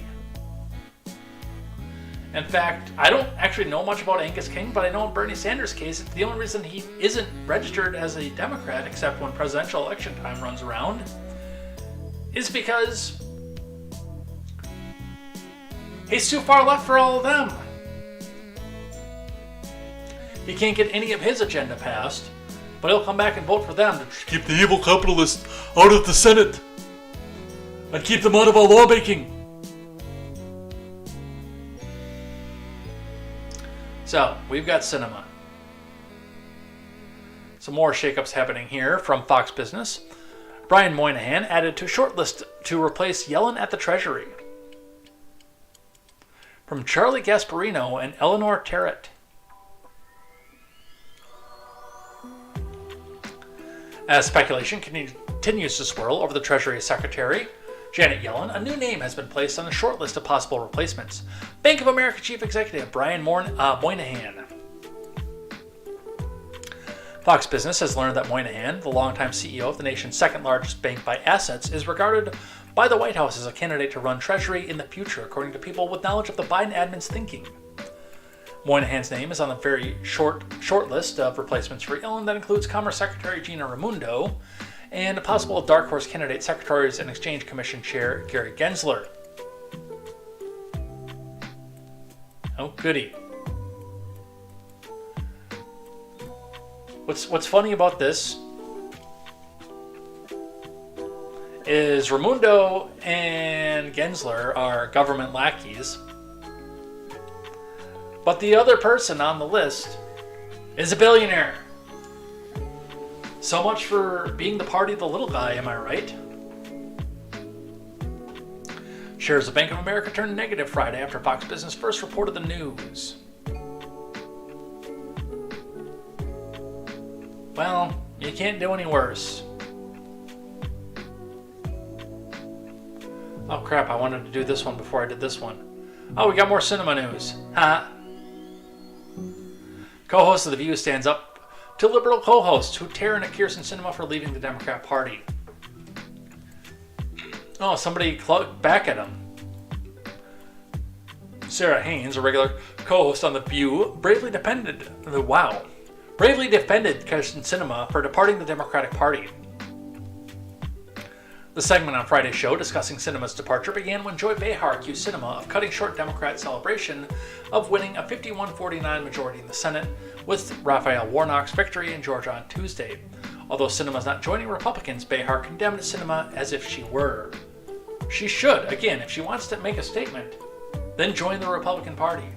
In fact, I don't actually know much about Angus King, but I know in Bernie Sanders' case, the only reason he isn't registered as a Democrat, except when presidential election time runs around, is because he's too far left for all of them. He can't get any of his agenda passed, but he'll come back and vote for them to keep the evil capitalists out of the Senate and keep them out of our lawmaking. So, we've got cinema. Some more shakeups happening here from Fox Business. Brian Moynihan added to shortlist to replace Yellen at the Treasury. From Charlie Gasparino and Eleanor Terrett. As speculation continues to swirl over the Treasury Secretary, Janet Yellen, a new name has been placed on a short list of possible replacements. Bank of America Chief Executive Brian Moynihan. Fox Business has learned that Moynihan, the longtime CEO of the nation's second largest bank by assets, is regarded by the White House as a candidate to run Treasury in the future, according to people with knowledge of the Biden admin's thinking. Moynihan's name is on a very short list of replacements for Yellen that includes Commerce Secretary Gina Raimondo and a possible dark horse candidate, Secretaries and Exchange Commission Chair Gary Gensler. Oh, goody. What's funny about this is Raimondo and Gensler are government lackeys, but the other person on the list is a billionaire. So much for being the party of the little guy, am I right? Shares of Bank of America turned negative Friday after Fox Business first reported the news. Well, you can't do any worse. Oh crap, I wanted to do this one before I did this one. Oh, we got more cinema news. Ha! Co-host of The View stands up to liberal co-hosts who tear in at Kirsten Sinema for leaving the Democrat Party. Oh, somebody clucked back at him. Sarah Haynes, a regular co-host on The View, bravely defended Kirsten Sinema for departing the Democratic Party. The segment on Friday's show discussing Sinema's departure began when Joy Behar accused Sinema of cutting short Democrat celebration of winning a 51-49 majority in the Senate with Raphael Warnock's victory in Georgia on Tuesday. Although Sinema's not joining Republicans, Behar condemned Sinema as if she were. She should, again, if she wants to make a statement, then join the Republican Party.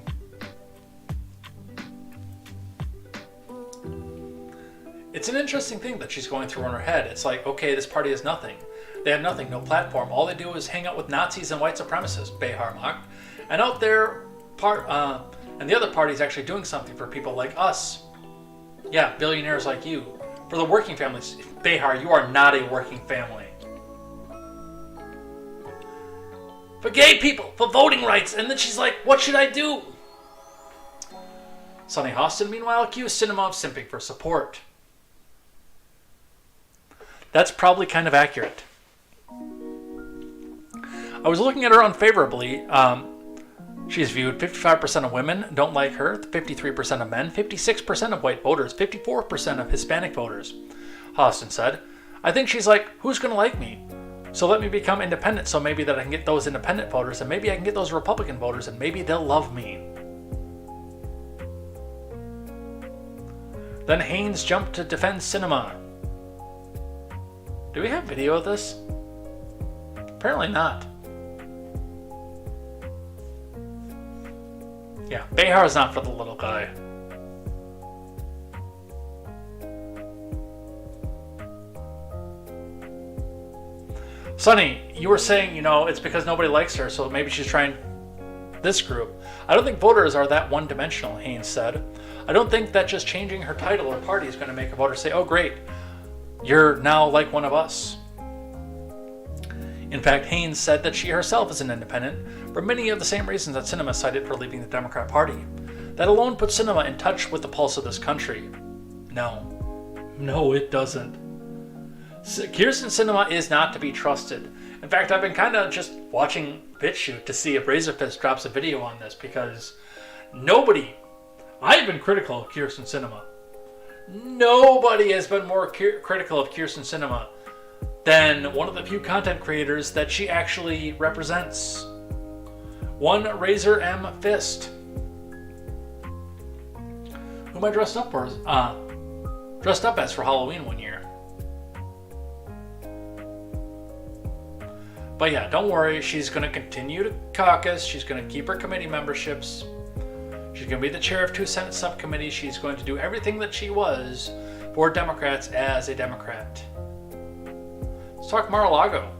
It's an interesting thing that she's going through in her head. It's like, okay, this party is nothing. They have nothing, no platform. All they do is hang out with Nazis and white supremacists, Behar mocked. And out there, and the other party is actually doing something for people like us. Yeah, billionaires like you. For the working families. Behar, you are not a working family. For gay people, for voting rights. And then she's like, what should I do? Sonny Hostin, meanwhile, accused Sinema of simping for support. That's probably kind of accurate. I was looking at her unfavorably. She's viewed 55% of women don't like her, 53% of men, 56% of white voters, 54% of Hispanic voters. Hostin said, I think she's like, who's going to like me? So let me become independent so maybe that I can get those independent voters and maybe I can get those Republican voters and maybe they'll love me. Then Haynes jumped to defend Sinema. Do we have video of this? Apparently not. Yeah, Behar is not for the little guy. Sonny, you were saying, it's because nobody likes her, so maybe she's trying this group. I don't think voters are that one-dimensional, Haynes said. I don't think that just changing her title or party is going to make a voter say, oh great, you're now like one of us. In fact, Haynes said that she herself is an independent for many of the same reasons that Sinema cited for leaving the Democrat Party. That alone puts Sinema in touch with the pulse of this country. No, it doesn't. Kyrsten Sinema is not to be trusted. In fact, I've been kind of just watching BitChute to see if Razorfist drops a video on this, because I've been critical of Kyrsten Sinema. Nobody has been more critical of Kyrsten Sinema than one of the few content creators that she actually represents. One Razor M. Fist. Who am I dressed up as for Halloween one year. But yeah, don't worry, she's going to continue to caucus, she's going to keep her committee memberships, she's going to be the chair of 2 Senate subcommittees, she's going to do everything that she was for Democrats as a Democrat. Let's talk Mar-a-Lago.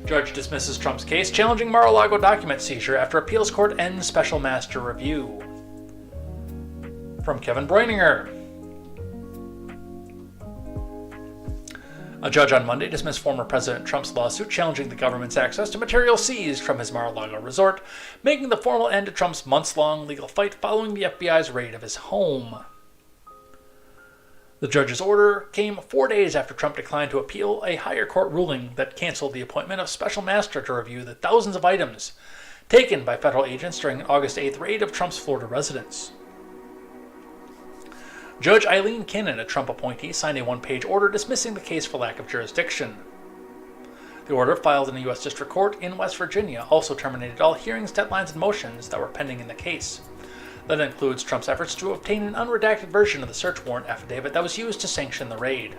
Judge dismisses Trump's case, challenging Mar-a-Lago document seizure after appeals court ends special master review. From Kevin Breininger. A judge on Monday dismissed former President Trump's lawsuit challenging the government's access to material seized from his Mar-a-Lago resort, making the formal end to Trump's months-long legal fight following the FBI's raid of his home. The judge's order came 4 days after Trump declined to appeal a higher court ruling that canceled the appointment of special master to review the thousands of items taken by federal agents during an August 8th raid of Trump's Florida residence. Judge Eileen Cannon, a Trump appointee, signed a one-page order dismissing the case for lack of jurisdiction. The order, filed in a U.S. District Court in West Virginia, also terminated all hearings, deadlines, and motions that were pending in the case. That includes Trump's efforts to obtain an unredacted version of the search warrant affidavit that was used to sanction the raid.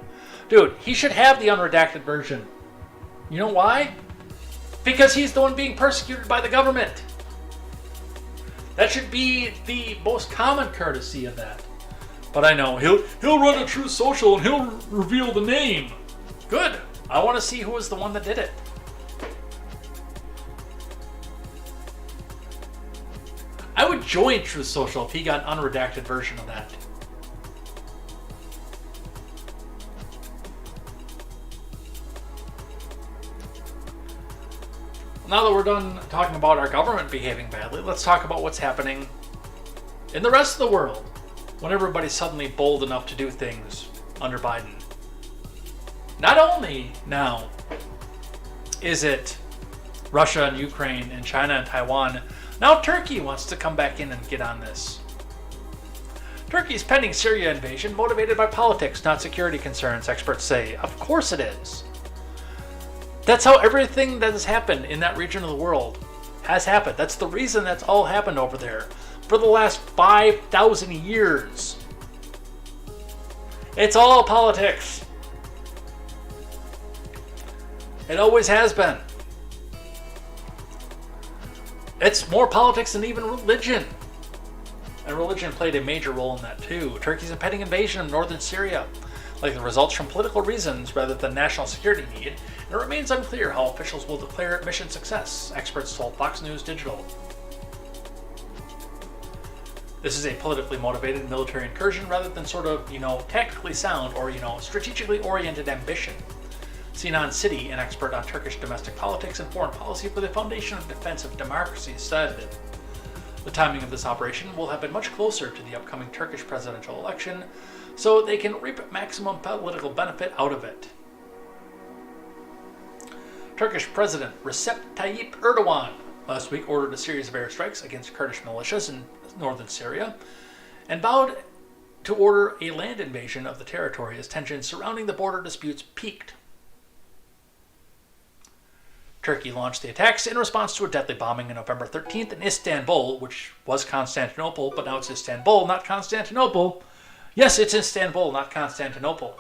Dude, he should have the unredacted version. You know why? Because he's the one being persecuted by the government. That should be the most common courtesy of that. But I know, he'll run a Truth Social and he'll reveal the name. Good. I want to see who was the one that did it. I would join Truth Social if he got an unredacted version of that. Now that we're done talking about our government behaving badly, let's talk about what's happening in the rest of the world when everybody's suddenly bold enough to do things under Biden. Not only now is it Russia and Ukraine and China and Taiwan, now Turkey wants to come back in and get on this. Turkey's pending Syria invasion motivated by politics, not security concerns, experts say. Of course it is. That's how everything that has happened in that region of the world has happened. That's the reason that's all happened over there for the last 5,000 years. It's all politics. It always has been. It's more politics than even religion. And religion played a major role in that too. Turkey's impending invasion of northern Syria, like the results from political reasons rather than national security need, and it remains unclear how officials will declare mission success, experts told Fox News Digital. This is a politically motivated military incursion rather than sort of, tactically sound or, strategically oriented ambition. Sinan City, an expert on Turkish domestic politics and foreign policy for the Foundation of Defense of Democracy, said the timing of this operation will have been much closer to the upcoming Turkish presidential election, so they can reap maximum political benefit out of it. Turkish President Recep Tayyip Erdogan last week ordered a series of airstrikes against Kurdish militias in northern Syria and vowed to order a land invasion of the territory as tensions surrounding the border disputes peaked. Turkey launched the attacks in response to a deadly bombing on November 13th in Istanbul, which was Constantinople, but now it's Istanbul, not Constantinople. Yes, it's Istanbul, not Constantinople.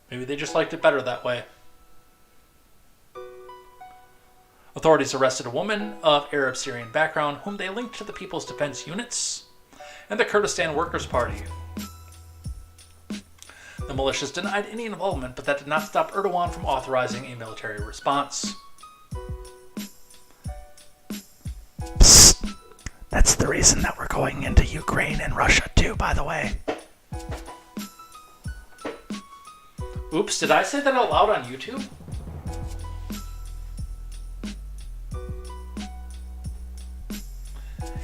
Maybe they just liked it better that way. Authorities arrested a woman of Arab Syrian background whom they linked to the People's Defense Units and the Kurdistan Workers' Party. The militias denied any involvement, but that did not stop Erdogan from authorizing a military response. Psst. That's the reason that we're going into Ukraine and Russia too, by the way. Oops, did I say that out loud on YouTube?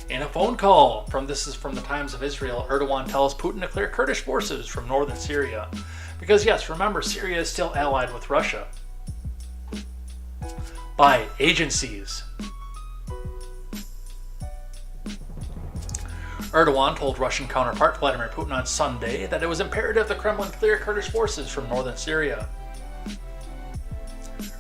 In a phone call this is from the Times of Israel, Erdogan tells Putin to clear Kurdish forces from northern Syria. Because yes, remember, Syria is still allied with Russia. By agencies. Erdogan told Russian counterpart Vladimir Putin on Sunday that it was imperative the Kremlin clear Kurdish forces from northern Syria.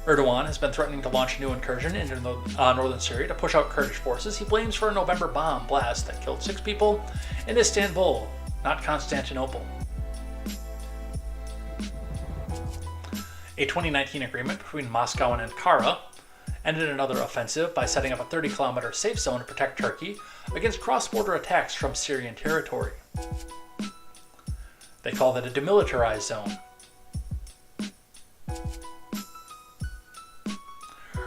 Erdogan has been threatening to launch a new incursion into northern Syria to push out Kurdish forces he blames for a November bomb blast that killed 6 people in Istanbul, not Constantinople. A 2019 agreement between Moscow and Ankara ended another offensive by setting up a 30-kilometer safe zone to protect Turkey against cross-border attacks from Syrian territory. They call it a demilitarized zone.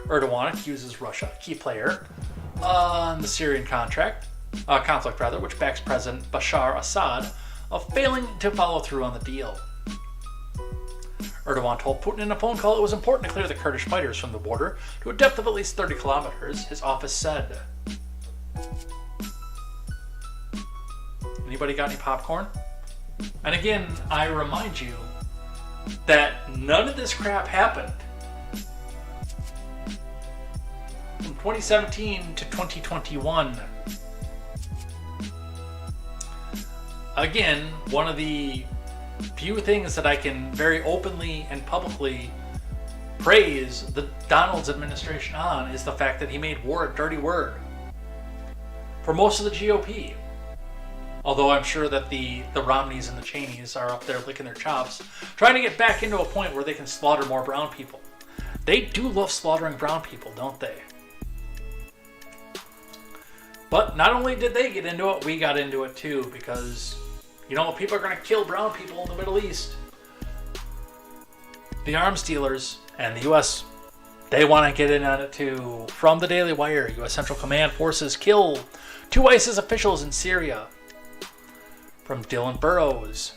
Erdogan accuses Russia, a key player on the Syrian conflict, which backs President Bashar Assad, of failing to follow through on the deal. Erdogan told Putin in a phone call it was important to clear the Kurdish fighters from the border to a depth of at least 30 kilometers, his office said. Anybody got any popcorn? And again, I remind you that none of this crap happened from 2017 to 2021. Again, one of the few things that I can very openly and publicly praise the Donald's administration on is the fact that he made war a dirty word for most of the GOP. Although I'm sure that the Romneys and the Cheneys are up there licking their chops, trying to get back into a point where they can slaughter more brown people. They do love slaughtering brown people, don't they? But not only did they get into it, we got into it too, because, you know, people are going to kill brown people in the Middle East. The arms dealers and the U.S., they want to get in on it too. From the Daily Wire, U.S. Central Command forces kill 2 ISIS officials in Syria. From Dylan Burrows,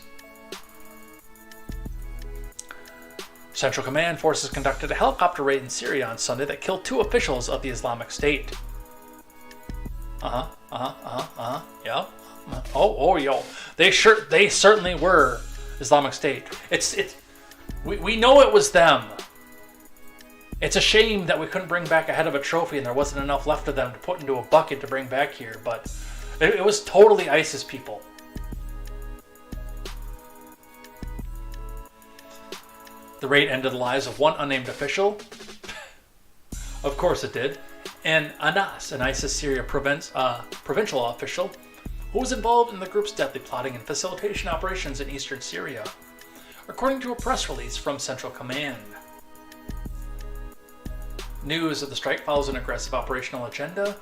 Central Command forces conducted a helicopter raid in Syria on Sunday that killed 2 officials of the Islamic State. Yeah. Yo. They certainly were Islamic State. We know it was them. It's a shame that we couldn't bring back a head of a trophy and there wasn't enough left of them to put into a bucket to bring back here, but it was totally ISIS people. The raid ended the lives of 1 unnamed official. Of course it did. And Anas, an ISIS Syria provincial official, who was involved in the group's deadly plotting and facilitation operations in eastern Syria, according to a press release from Central Command. News of the strike follows an aggressive operational agenda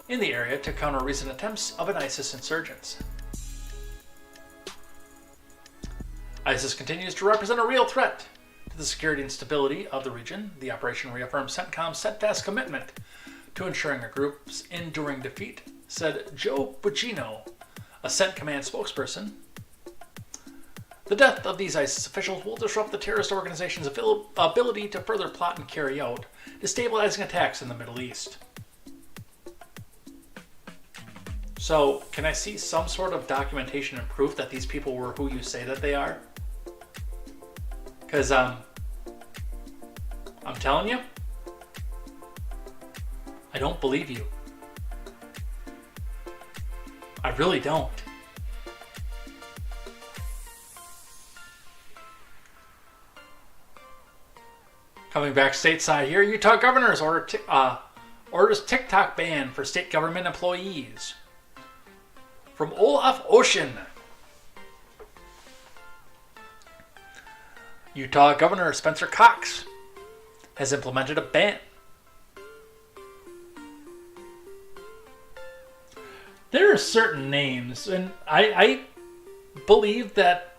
in the area to counter recent attempts of an ISIS insurgents. ISIS continues to represent a real threat to the security and stability of the region. The operation reaffirms CENTCOM's steadfast commitment to ensuring a group's enduring defeat, said Joe Buccino, a CENTCOMAND spokesperson. The death of these ISIS officials will disrupt the terrorist organization's ability to further plot and carry out destabilizing attacks in the Middle East. So, can I see some sort of documentation and proof that these people were who you say that they are? Because, I'm telling you, I don't believe you. I really don't. Coming back stateside here, Utah governors orders TikTok ban for state government employees. From Olaf Ocean. Utah Governor Spencer Cox has implemented a ban. There are certain names, and I believe that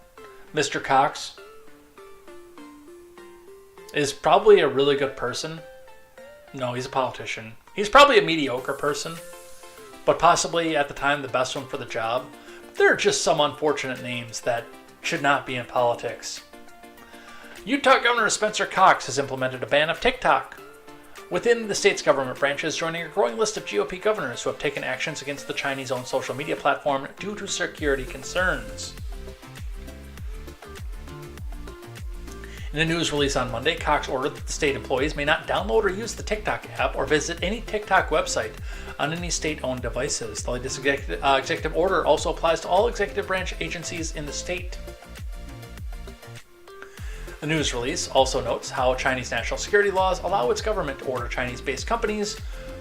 Mr. Cox is probably a really good person. No, he's a politician. He's probably a mediocre person. but possibly at the time the best one for the job. There are just some unfortunate names that should not be in politics. Utah Governor Spencer Cox has implemented a ban of TikTok within the state's government branches, joining a growing list of GOP governors who have taken actions against the Chinese-owned social media platform due to security concerns. In a news release on Monday, Cox ordered that the state employees may not download or use the TikTok app or visit any TikTok website on any state-owned devices. The latest executive order also applies to all executive branch agencies in the state. The news release also notes how Chinese national security laws allow its government to order Chinese-based companies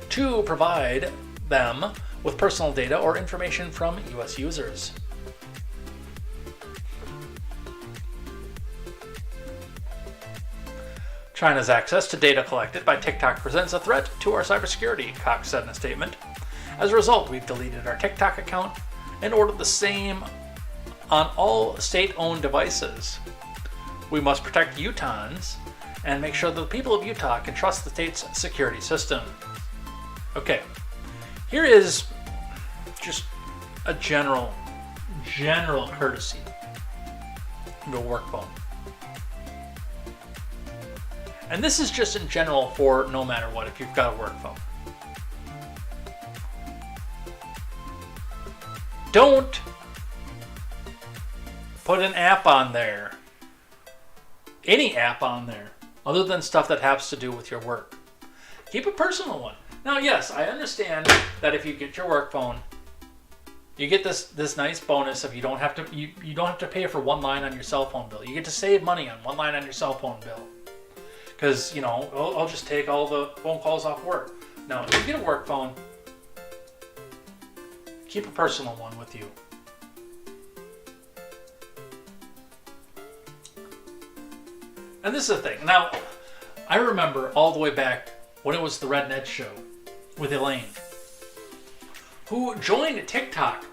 to provide them with personal data or information from U.S. users. China's access to data collected by TikTok presents a threat to our cybersecurity, Cox said in a statement. As a result, we've deleted our TikTok account and ordered the same on all state-owned devices. We must protect Utahns and make sure that the people of Utah can trust the state's security system. Okay, here is just a general courtesy of a work phone. And this is just in general for no matter what, if you've got a work phone. Don't put an app on there, any app on there, other than stuff that has to do with your work. Keep a personal one. Now, yes, I understand that if you get your work phone, you get this nice bonus of you don't have to pay for one line on your cell phone bill. You get to save money on one line on your cell phone bill. Because, I'll just take all the phone calls off work. Now, if you get a work phone, keep a personal one with you. And this is the thing. Now, I remember all the way back when it was the Red Ned Show with Elaine, who joined TikTok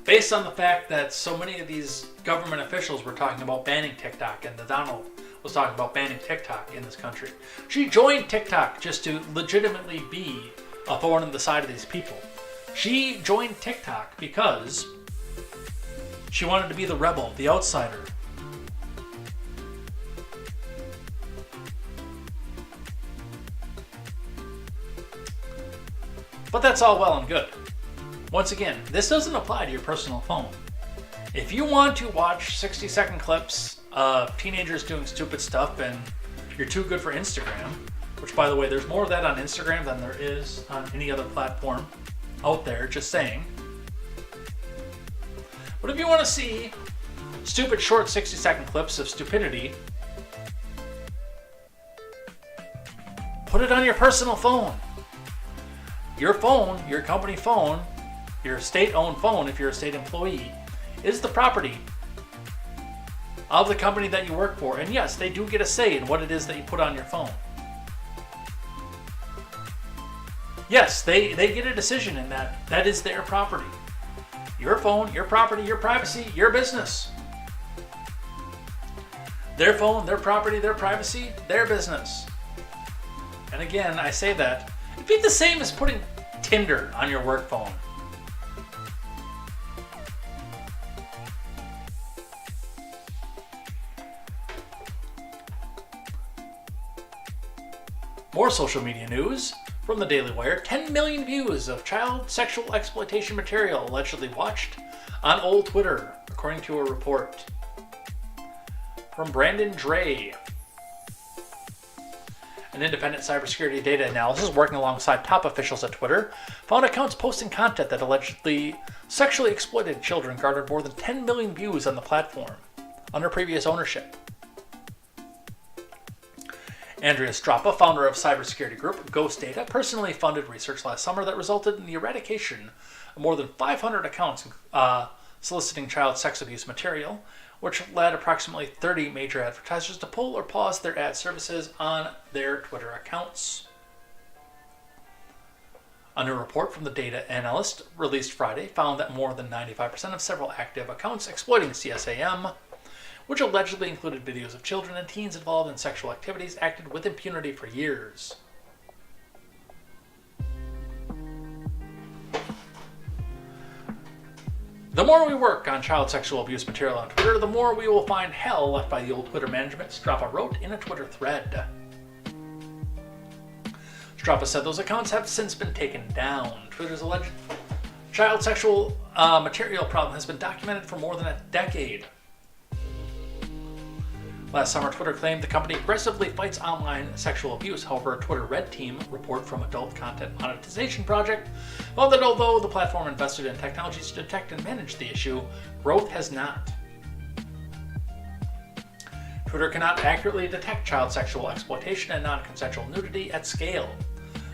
based on the fact that so many of these government officials were talking about banning TikTok, and the Donald was talking about banning TikTok in this country. She joined TikTok just to legitimately be a thorn in the side of these people. She joined TikTok because she wanted to be the rebel, the outsider. But that's all well and good. Once again, this doesn't apply to your personal phone. If you want to watch 60-second clips of teenagers doing stupid stuff and you're too good for Instagram, which, by the way, there's more of that on Instagram than there is on any other platform out there, just saying. But if you want to see stupid short 60-second clips of stupidity, put it on your personal phone. Your phone, your company phone, your state-owned phone, if you're a state employee, is the property of the company that you work for. And yes, they do get a say in what it is that you put on your phone. Yes, they get a decision in that. That is their property. Your phone, your property, your privacy, your business. Their phone, their property, their privacy, their business. And again, I say that. It'd be the same as putting Tinder on your work phone. More social media news from the Daily Wire. 10 million views of child sexual exploitation material allegedly watched on old Twitter, according to a report from Brandon Dre. An independent cybersecurity data analysis working alongside top officials at Twitter found accounts posting content that allegedly sexually exploited children garnered more than 10 million views on the platform under previous ownership. Andrea Strappa, founder of cybersecurity group Ghost Data, personally funded research last summer that resulted in the eradication of more than 500 accounts soliciting child sex abuse material, which led approximately 30 major advertisers to pull or pause their ad services on their Twitter accounts. A new report from the data analyst released Friday found that more than 95% of several active accounts exploiting CSAM, which allegedly included videos of children and teens involved in sexual activities, acted with impunity for years. The more we work on child sexual abuse material on Twitter, the more we will find hell left by the old Twitter management, Strava wrote in a Twitter thread. Strava said those accounts have since been taken down. Twitter's alleged child sexual material problem has been documented for more than a decade. Last summer, Twitter claimed the company aggressively fights online sexual abuse. However, a Twitter Red Team report from Adult Content Monetization Project found that although the platform invested in technologies to detect and manage the issue, growth has not. Twitter cannot accurately detect child sexual exploitation and non-consensual nudity at scale.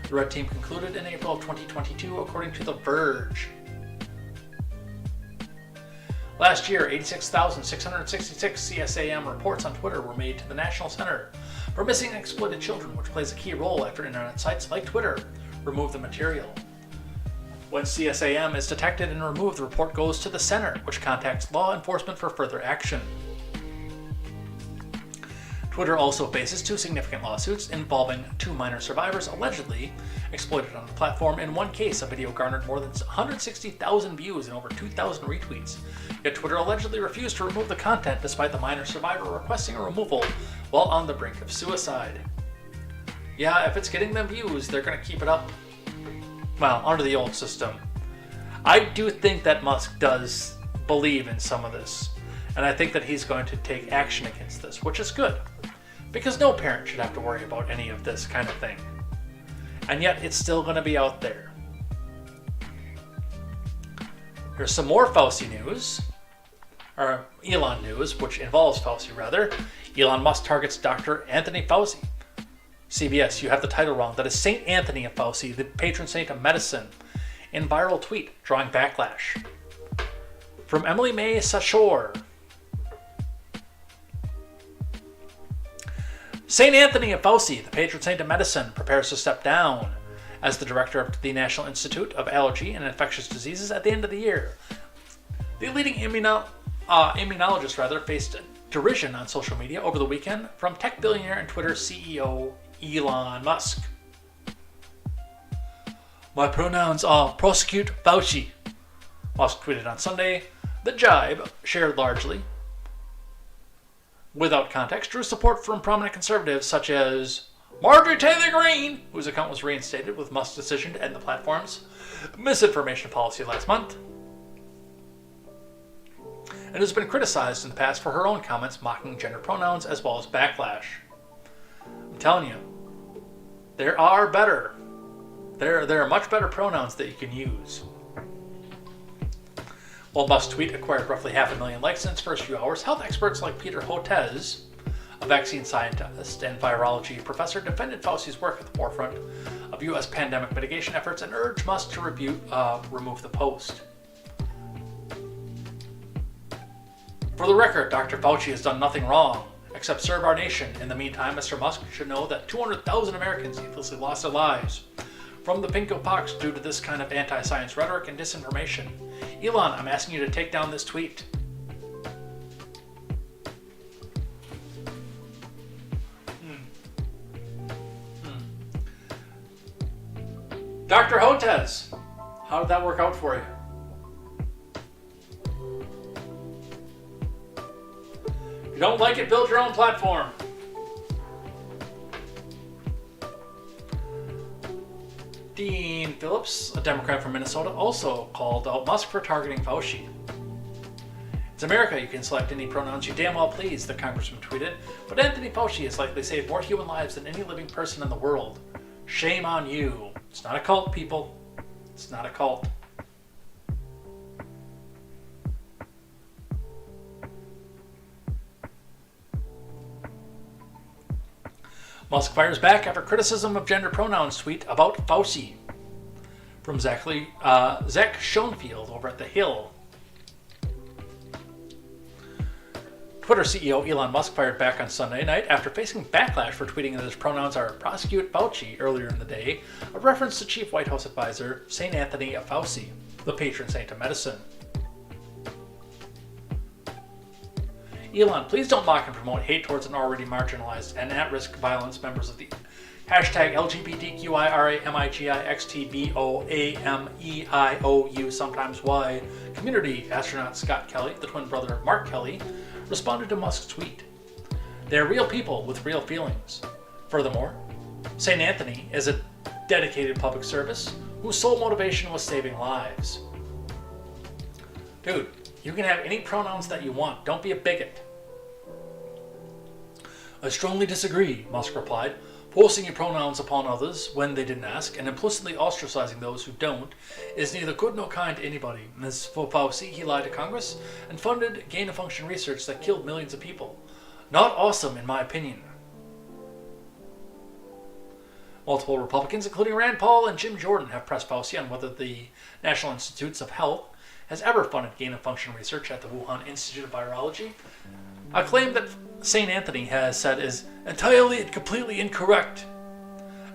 The Red Team concluded in April of 2022, according to The Verge. Last year, 86,666 CSAM reports on Twitter were made to the National Center for Missing and Exploited Children, which plays a key role after internet sites like Twitter remove the material. When CSAM is detected and removed, the report goes to the center, which contacts law enforcement for further action. Twitter also faces 2 significant lawsuits involving 2 minor survivors allegedly exploited on the platform. In one case, a video garnered more than 160,000 views and over 2,000 retweets. Yet Twitter allegedly refused to remove the content despite the minor survivor requesting a removal while on the brink of suicide. Yeah, if it's getting them views, they're going to keep it up. Well, under the old system. I do think that Musk does believe in some of this. And I think that he's going to take action against this, which is good. Because no parent should have to worry about any of this kind of thing. And yet, it's still going to be out there. Here's some more Fauci news. Or Elon news, which involves Fauci, rather. Elon Musk targets Dr. Anthony Fauci. CBS, you have the title wrong. That is St. Anthony of Fauci, the patron saint of medicine. In viral tweet, drawing backlash. From Emily May Sachor. St. Anthony of Fauci, the patron saint of medicine, prepares to step down as the director of the National Institute of Allergy and Infectious Diseases at the end of the year. The leading immunologist faced derision on social media over the weekend from tech billionaire and Twitter CEO Elon Musk. My pronouns are prosecute Fauci, Musk tweeted on Sunday. The jibe, shared largely without context, drew support from prominent conservatives such as Marjorie Taylor Greene, whose account was reinstated with Musk's decision to end the platform's misinformation policy last month, and has been criticized in the past for her own comments mocking gender pronouns as well as backlash. I'm telling you, there are much better pronouns that you can use. While Musk's tweet acquired roughly 500,000 likes in its first few hours, health experts like Peter Hotez, a vaccine scientist and virology professor, defended Fauci's work at the forefront of U.S. pandemic mitigation efforts and urged Musk to remove the post. For the record, Dr. Fauci has done nothing wrong except serve our nation. In the meantime, Mr. Musk should know that 200,000 Americans needlessly lost their lives from the pinko pox due to this kind of anti-science rhetoric and disinformation. Elon, I'm asking you to take down this tweet. Dr. Hotez, how did that work out for you? If you don't like it, build your own platform. Dean Phillips, a Democrat from Minnesota, also called out Musk for targeting Fauci. It's America, you can select any pronouns you damn well please, the congressman tweeted, but Anthony Fauci has likely saved more human lives than any living person in the world. Shame on you. It's not a cult, people. It's not a cult. Musk fires back after criticism of gender pronouns tweet about Fauci. From Zach Schoenfield over at The Hill. Twitter CEO Elon Musk fired back on Sunday night after facing backlash for tweeting that his pronouns are prosecute Fauci earlier in the day, a reference to Chief White House advisor St. Anthony of Fauci, the patron saint of medicine. Elon, please don't mock and promote hate towards an already marginalized and at-risk violence members of the Hashtag LGBTQIRAMIGIXTBOAMEIOU, sometimes Y. Community astronaut Scott Kelly, the twin brother of Mark Kelly, responded to Musk's tweet. They're real people with real feelings. Furthermore, St. Anthony is a dedicated public service whose sole motivation was saving lives. Dude, you can have any pronouns that you want. Don't be a bigot. I strongly disagree, Musk replied. Forcing your pronouns upon others when they didn't ask and implicitly ostracizing those who don't is neither good nor kind to anybody. As for Fauci, he lied to Congress and funded gain-of-function research that killed millions of people. Not awesome, in my opinion. Multiple Republicans, including Rand Paul and Jim Jordan, have pressed Fauci on whether the National Institutes of Health has ever funded gain-of-function research at the Wuhan Institute of Virology. A claim that St. Anthony has said is entirely and completely incorrect,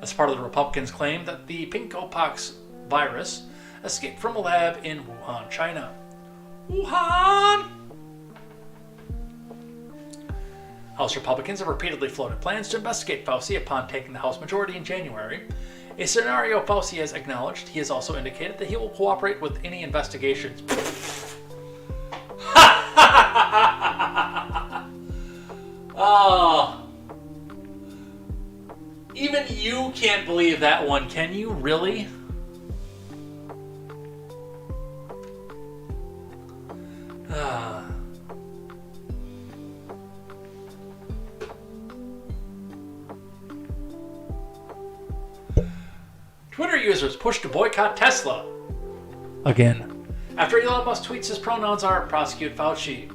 as part of the Republicans' claim that the pinkpox virus escaped from a lab in Wuhan, China. Wuhan! House Republicans have repeatedly floated plans to investigate Fauci upon taking the House majority in January, a scenario Fauci has acknowledged. He has also indicated that he will cooperate with any investigations. Oh. Even you can't believe that one, can you? Really? Twitter users push to boycott Tesla. Again. After Elon Musk tweets his pronouns are prosecute Fauci.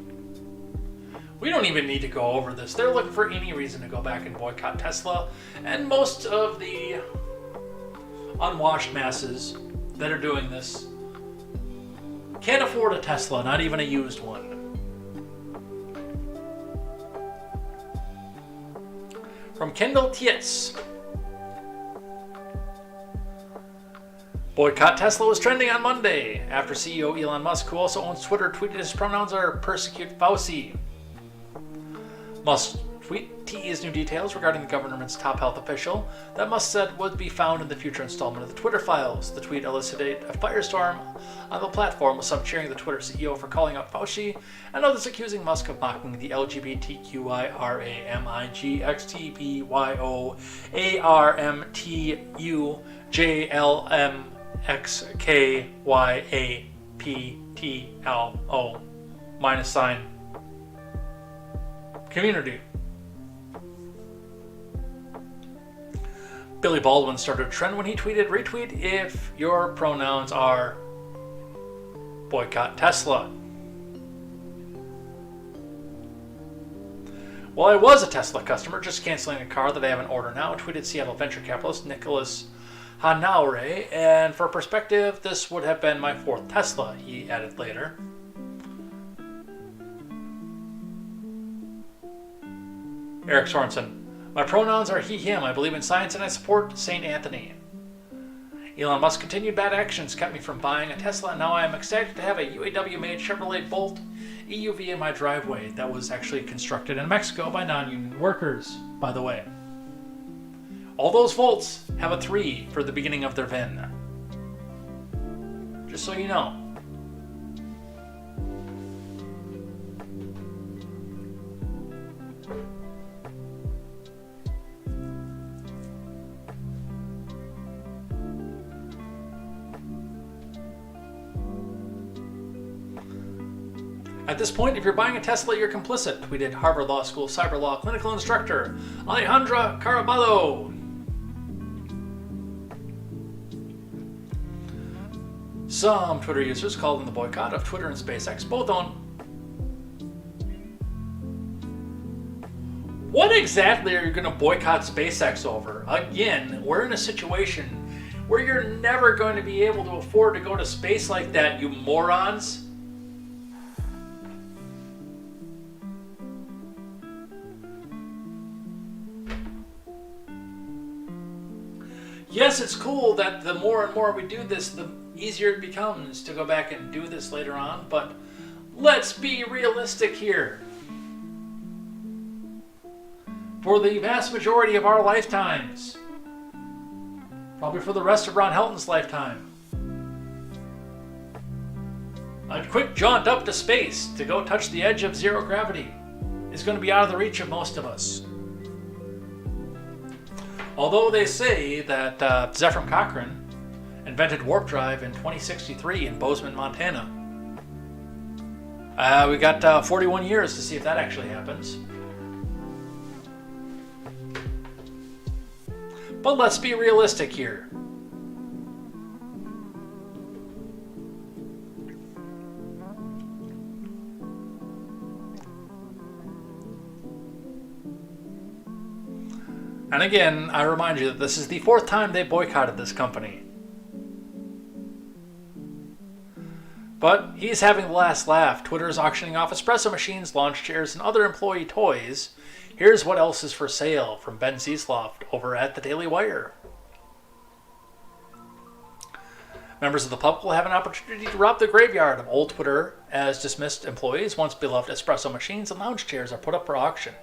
We don't even need to go over this. They're looking for any reason to go back and boycott Tesla. And most of the unwashed masses that are doing this can't afford a Tesla, not even a used one. From Kendall Tietz. Boycott Tesla was trending on Monday after CEO Elon Musk, who also owns Twitter, tweeted his pronouns are persecute Fauci. Musk tweet teased new details regarding the government's top health official that Musk said would be found in the future installment of the Twitter files. The tweet elicited a firestorm on the platform, with some cheering the Twitter CEO for calling out Fauci and others accusing Musk of mocking the LGBTQIRAMIGXTBYOARMTUJLMXKYAPTLO -sign community. Billy Baldwin started a trend when he tweeted, retweet if your pronouns are boycott Tesla. Well, I was a Tesla customer, just canceling a car that I have an order now, tweeted Seattle venture capitalist Nicholas Hanaure, and for perspective, this would have been my fourth Tesla, he added later. Eric Sorensen. My pronouns are he, him. I believe in science and I support St. Anthony. Elon Musk continued bad actions kept me from buying a Tesla, and now I am ecstatic to have a UAW-made Chevrolet Bolt EUV in my driveway that was actually constructed in Mexico by non-union workers, by the way. All those Volts have a 3 for the beginning of their VIN. Just so you know. At this point, if you're buying a Tesla, you're complicit, tweeted Harvard Law School cyber law clinical instructor Alejandra Caraballo. Some Twitter users called in the boycott of Twitter and SpaceX, both on. What exactly are you going to boycott SpaceX over? Again, we're in a situation where you're never going to be able to afford to go to space like that, you morons. Yes, it's cool that the more and more we do this, the easier it becomes to go back and do this later on, but let's be realistic here. For the vast majority of our lifetimes, Probably for the rest of Ron Helton's lifetime. A quick jaunt up to space to go touch the edge of zero gravity is going to be out of the reach of most of us. Although they say that Zephram Cochrane invented warp drive in 2063 in Bozeman, Montana. We got 41 years to see if that actually happens. But let's be realistic here. And again, I remind you that this is the 4th time they boycotted this company. But he's having the last laugh. Twitter is auctioning off espresso machines, launch chairs, and other employee toys. Here's what else is for sale from Ben Seesloft over at the Daily Wire. Members of the public will have an opportunity to rob the graveyard of old Twitter as dismissed employees. Once beloved espresso machines and lounge chairs are put up for auction.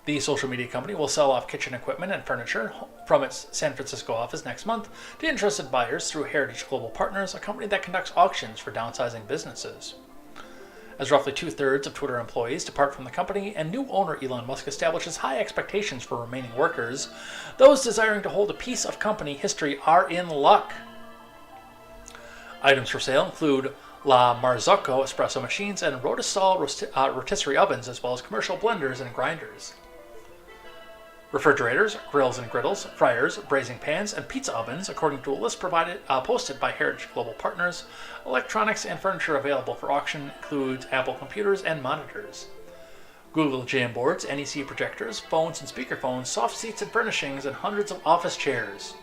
The social media company will sell off kitchen equipment and furniture from its San Francisco office next month to interested buyers through Heritage Global Partners, a company that conducts auctions for downsizing businesses. As roughly 2/3 of Twitter employees depart from the company and new owner Elon Musk establishes high expectations for remaining workers, those desiring to hold a piece of company history are in luck. Items for sale include La Marzocco espresso machines and Rotisol rotisserie ovens, as well as commercial blenders and grinders. Refrigerators, grills and griddles, fryers, braising pans, and pizza ovens, according to a list posted by Heritage Global Partners. Electronics and furniture available for auction includes Apple computers and monitors, Google Jamboards, NEC projectors, phones and speakerphones, soft seats and furnishings, and hundreds of office chairs.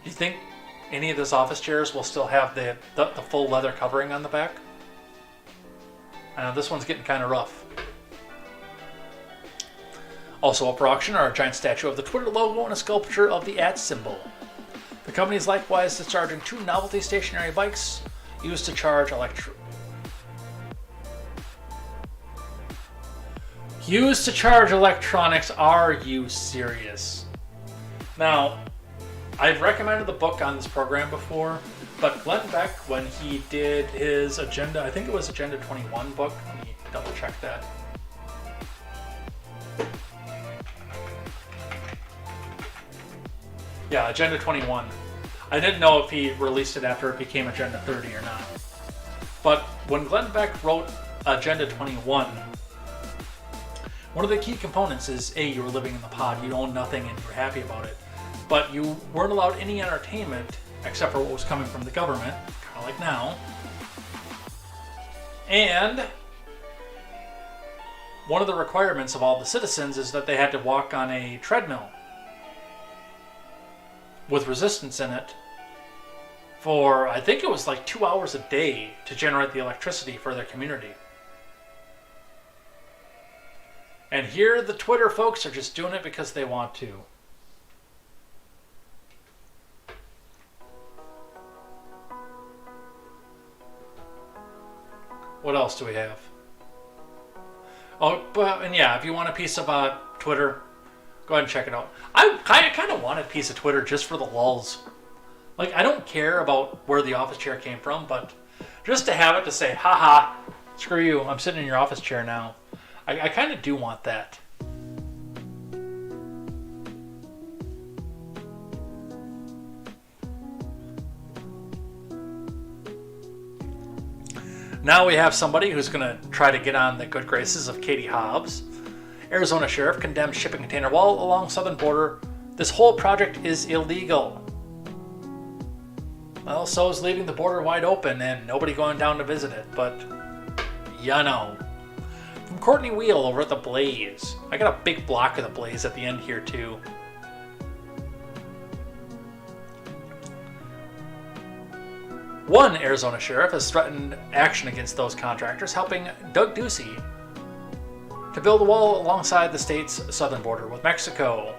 Do you think any of those office chairs will still have the full leather covering on the back? I know this one's getting kind of rough. Also up for auction are a giant statue of the Twitter logo and a sculpture of the @ symbol. The company is likewise discharging 2 novelty stationary bikes used to charge electronics. Are you serious? Now, I've recommended the book on this program before, but Glenn Beck, when he did his Agenda, I think it was Agenda 21 book, let me double check that. Yeah, Agenda 21. I didn't know if he released it after it became Agenda 30 or not. But when Glenn Beck wrote Agenda 21, one of the key components is, A, you were living in the pod, you owned nothing and you were happy about it. But you weren't allowed any entertainment except for what was coming from the government, kind of like now. And one of the requirements of all the citizens is that they had to walk on a treadmill with resistance in it for, I think it was like 2 hours a day to generate the electricity for their community. And here the Twitter folks are just doing it because they want to. What else do we have? Oh, but, and yeah, if you want a piece of Twitter, go ahead and check it out. I kind of want a piece of Twitter just for the lulz. Like, I don't care about where the office chair came from, but just to have it to say, haha, screw you, I'm sitting in your office chair now. I kind of do want that. Now we have somebody who's going to try to get on the good graces of Katie Hobbs. Arizona sheriff condemns shipping container wall along southern border. This whole project is illegal. Well, so is leaving the border wide open and nobody going down to visit it, but ya know. From Courtney Wheel over at The Blaze. I got a big block of The Blaze at the end here too. One Arizona sheriff has threatened action against those contractors, helping Doug Ducey to build a wall alongside the state's southern border with Mexico.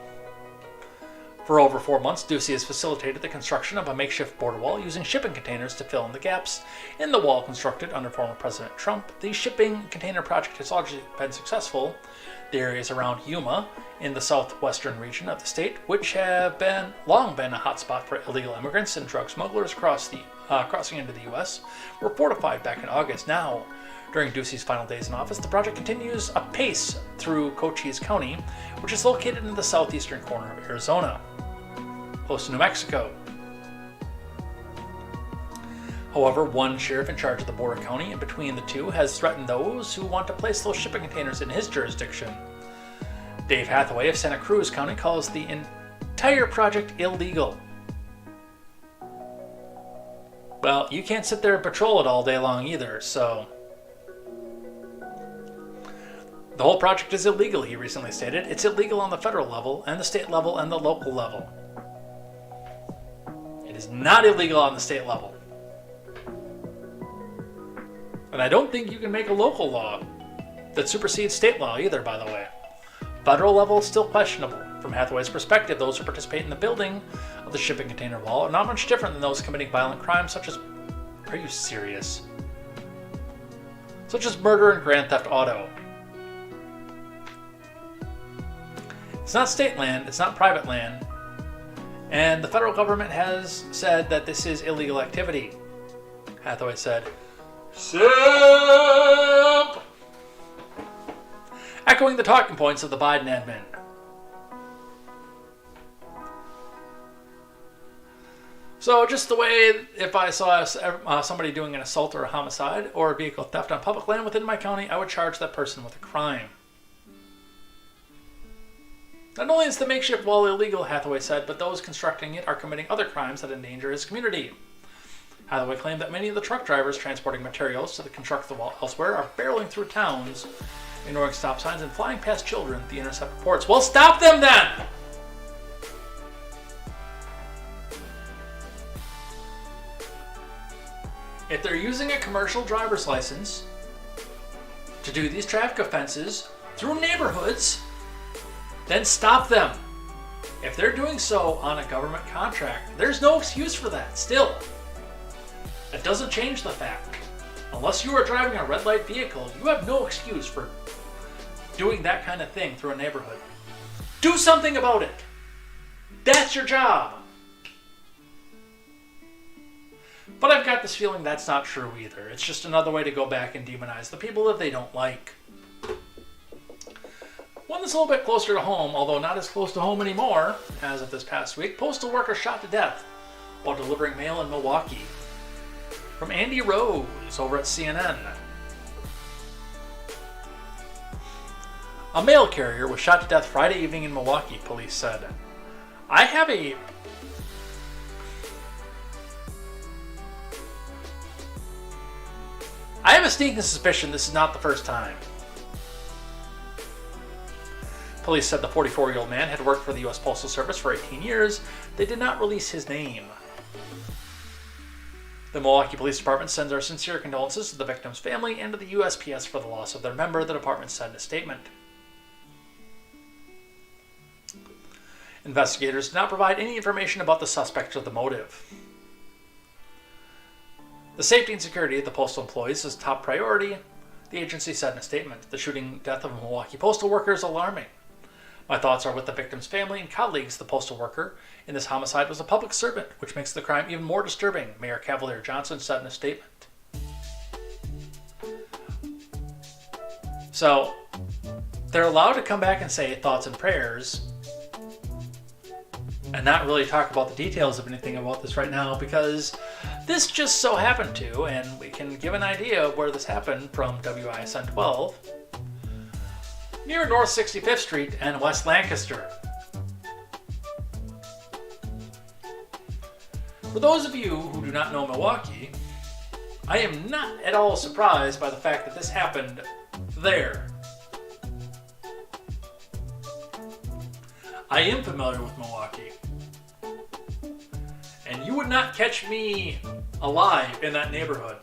For over 4 months, Ducey has facilitated the construction of a makeshift border wall using shipping containers to fill in the gaps in the wall constructed under former President Trump. The shipping container project has largely been successful. The areas around Yuma, in the southwestern region of the state, which have long been a hotspot for illegal immigrants and drug smugglers crossing into the U.S., were fortified back in August. Now, during Ducey's final days in office, the project continues apace through Cochise County, which is located in the southeastern corner of Arizona, close to New Mexico. However, one sheriff in charge of the border county and between the two has threatened those who want to place those shipping containers in his jurisdiction. Dave Hathaway of Santa Cruz County calls the entire project illegal. Well, you can't sit there and patrol it all day long either, so... The whole project is illegal, he recently stated. It's illegal on the federal level, and the state level, and the local level. It is not illegal on the state level. And I don't think you can make a local law that supersedes state law either, by the way. Federal level is still questionable. From Hathaway's perspective, those who participate in the building of the shipping container wall are not much different than those committing violent crimes such as... Are you serious? Such as murder and grand theft auto. It's not state land, it's not private land, and the federal government has said that this is illegal activity. Hathaway said, "Simp!" Echoing the talking points of the Biden admin. So just the way if I saw somebody doing an assault or a homicide or a vehicle theft on public land within my county, I would charge that person with a crime. Not only is the makeshift wall illegal, Hathaway said, but those constructing it are committing other crimes that endanger his community. Hathaway claimed that many of the truck drivers transporting materials to construct the wall elsewhere are barreling through towns, ignoring stop signs and flying past children, the Intercept reports. Well, stop them then! If they're using a commercial driver's license to do these traffic offenses through neighborhoods, then stop them. If they're doing so on a government contract, there's no excuse for that still. That doesn't change the fact. Unless you are driving a red light vehicle, you have no excuse for doing that kind of thing through a neighborhood. Do something about it. That's your job. But I've got this feeling that's not true either. It's just another way to go back and demonize the people that they don't like. One that's a little bit closer to home, although not as close to home anymore, as of this past week, postal worker shot to death while delivering mail in Milwaukee. From Andy Rose over at CNN. A mail carrier was shot to death Friday evening in Milwaukee, police said. I have a sneaking suspicion this is not the first time. Police said the 44-year-old man had worked for the U.S. Postal Service for 18 years. They did not release his name. The Milwaukee Police Department sends our sincere condolences to the victim's family and to the USPS for the loss of their member, the department said in a statement. Investigators did not provide any information about the suspect or the motive. The safety and security of the postal employees is top priority, the agency said in a statement. The shooting death of a Milwaukee postal worker is alarming. My thoughts are with the victim's family and colleagues. The postal worker in this homicide was a public servant, which makes the crime even more disturbing, Mayor Cavalier Johnson said in a statement. So, they're allowed to come back and say thoughts and prayers and not really talk about the details of anything about this right now because this just so happened to, and we can give an idea of where this happened from WISN 12, near North 65th Street and West Lancaster. For those of you who do not know Milwaukee, I am not at all surprised by the fact that this happened there. I am familiar with Milwaukee. And you would not catch me alive in that neighborhood.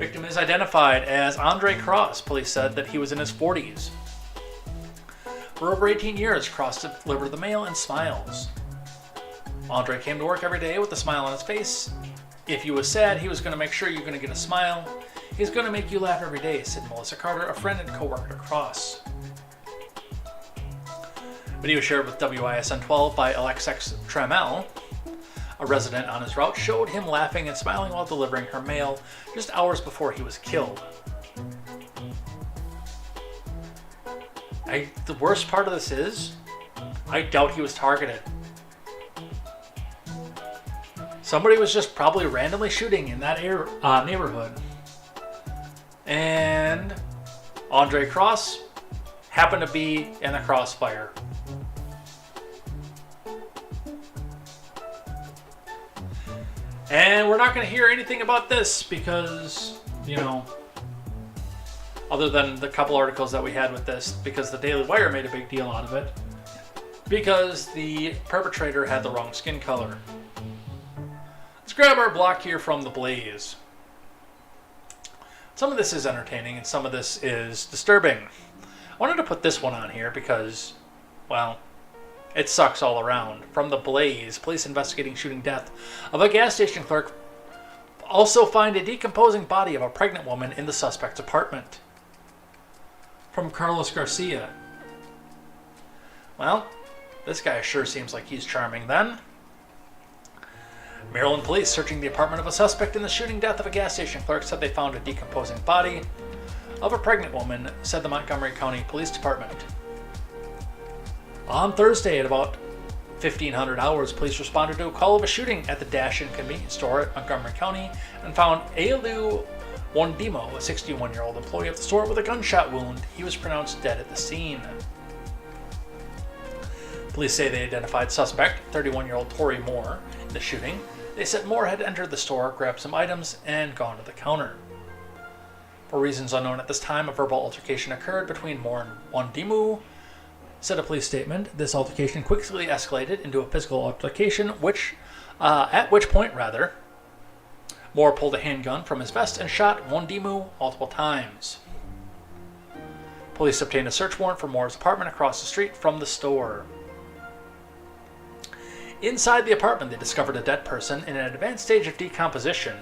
Victim is identified as Andre Cross. Police said that he was in his 40s. For over 18 years, Cross delivered the mail and smiles. Andre came to work every day with a smile on his face. If you was sad, he was going to make sure you're going to get a smile. He's going to make you laugh every day, said Melissa Carter, a friend and co-worker at Cross. Video shared with WISN 12 by Alexis Trammell, a resident on his route, showed him laughing and smiling while delivering her mail just hours before he was killed. The worst part of this is, I doubt he was targeted. Somebody was just probably randomly shooting in that neighborhood. And Andre Cross happened to be in the crossfire. And we're not going to hear anything about this because, other than the couple articles that we had with this, because the Daily Wire made a big deal out of it, because the perpetrator had the wrong skin color. Let's grab our block here from The Blaze. Some of this is entertaining and some of this is disturbing. I wanted to put this one on here because, well, it sucks all around. From The Blaze, police investigating shooting death of a gas station clerk also find a decomposing body of a pregnant woman in the suspect's apartment. From Carlos Garcia. Well, this guy sure seems like he's charming then. Maryland police searching the apartment of a suspect in the shooting death of a gas station clerk said they found a decomposing body of a pregnant woman, said the Montgomery County Police Department. On Thursday at about 1500 hours, police responded to a call of a shooting at the Dash-In convenience store at Montgomery County and found Alu Wondimo, a 61-year-old employee of the store, with a gunshot wound. He was pronounced dead at the scene. Police say they identified suspect, 31-year-old Tori Moore, in the shooting. They said Moore had entered the store, grabbed some items, and gone to the counter. For reasons unknown at this time, a verbal altercation occurred between Moore and Wondimu, said a police statement. This altercation quickly escalated into a physical altercation, at which point, Moore pulled a handgun from his vest and shot Wondimu multiple times. Police obtained a search warrant for Moore's apartment across the street from the store. Inside the apartment, they discovered a dead person in an advanced stage of decomposition.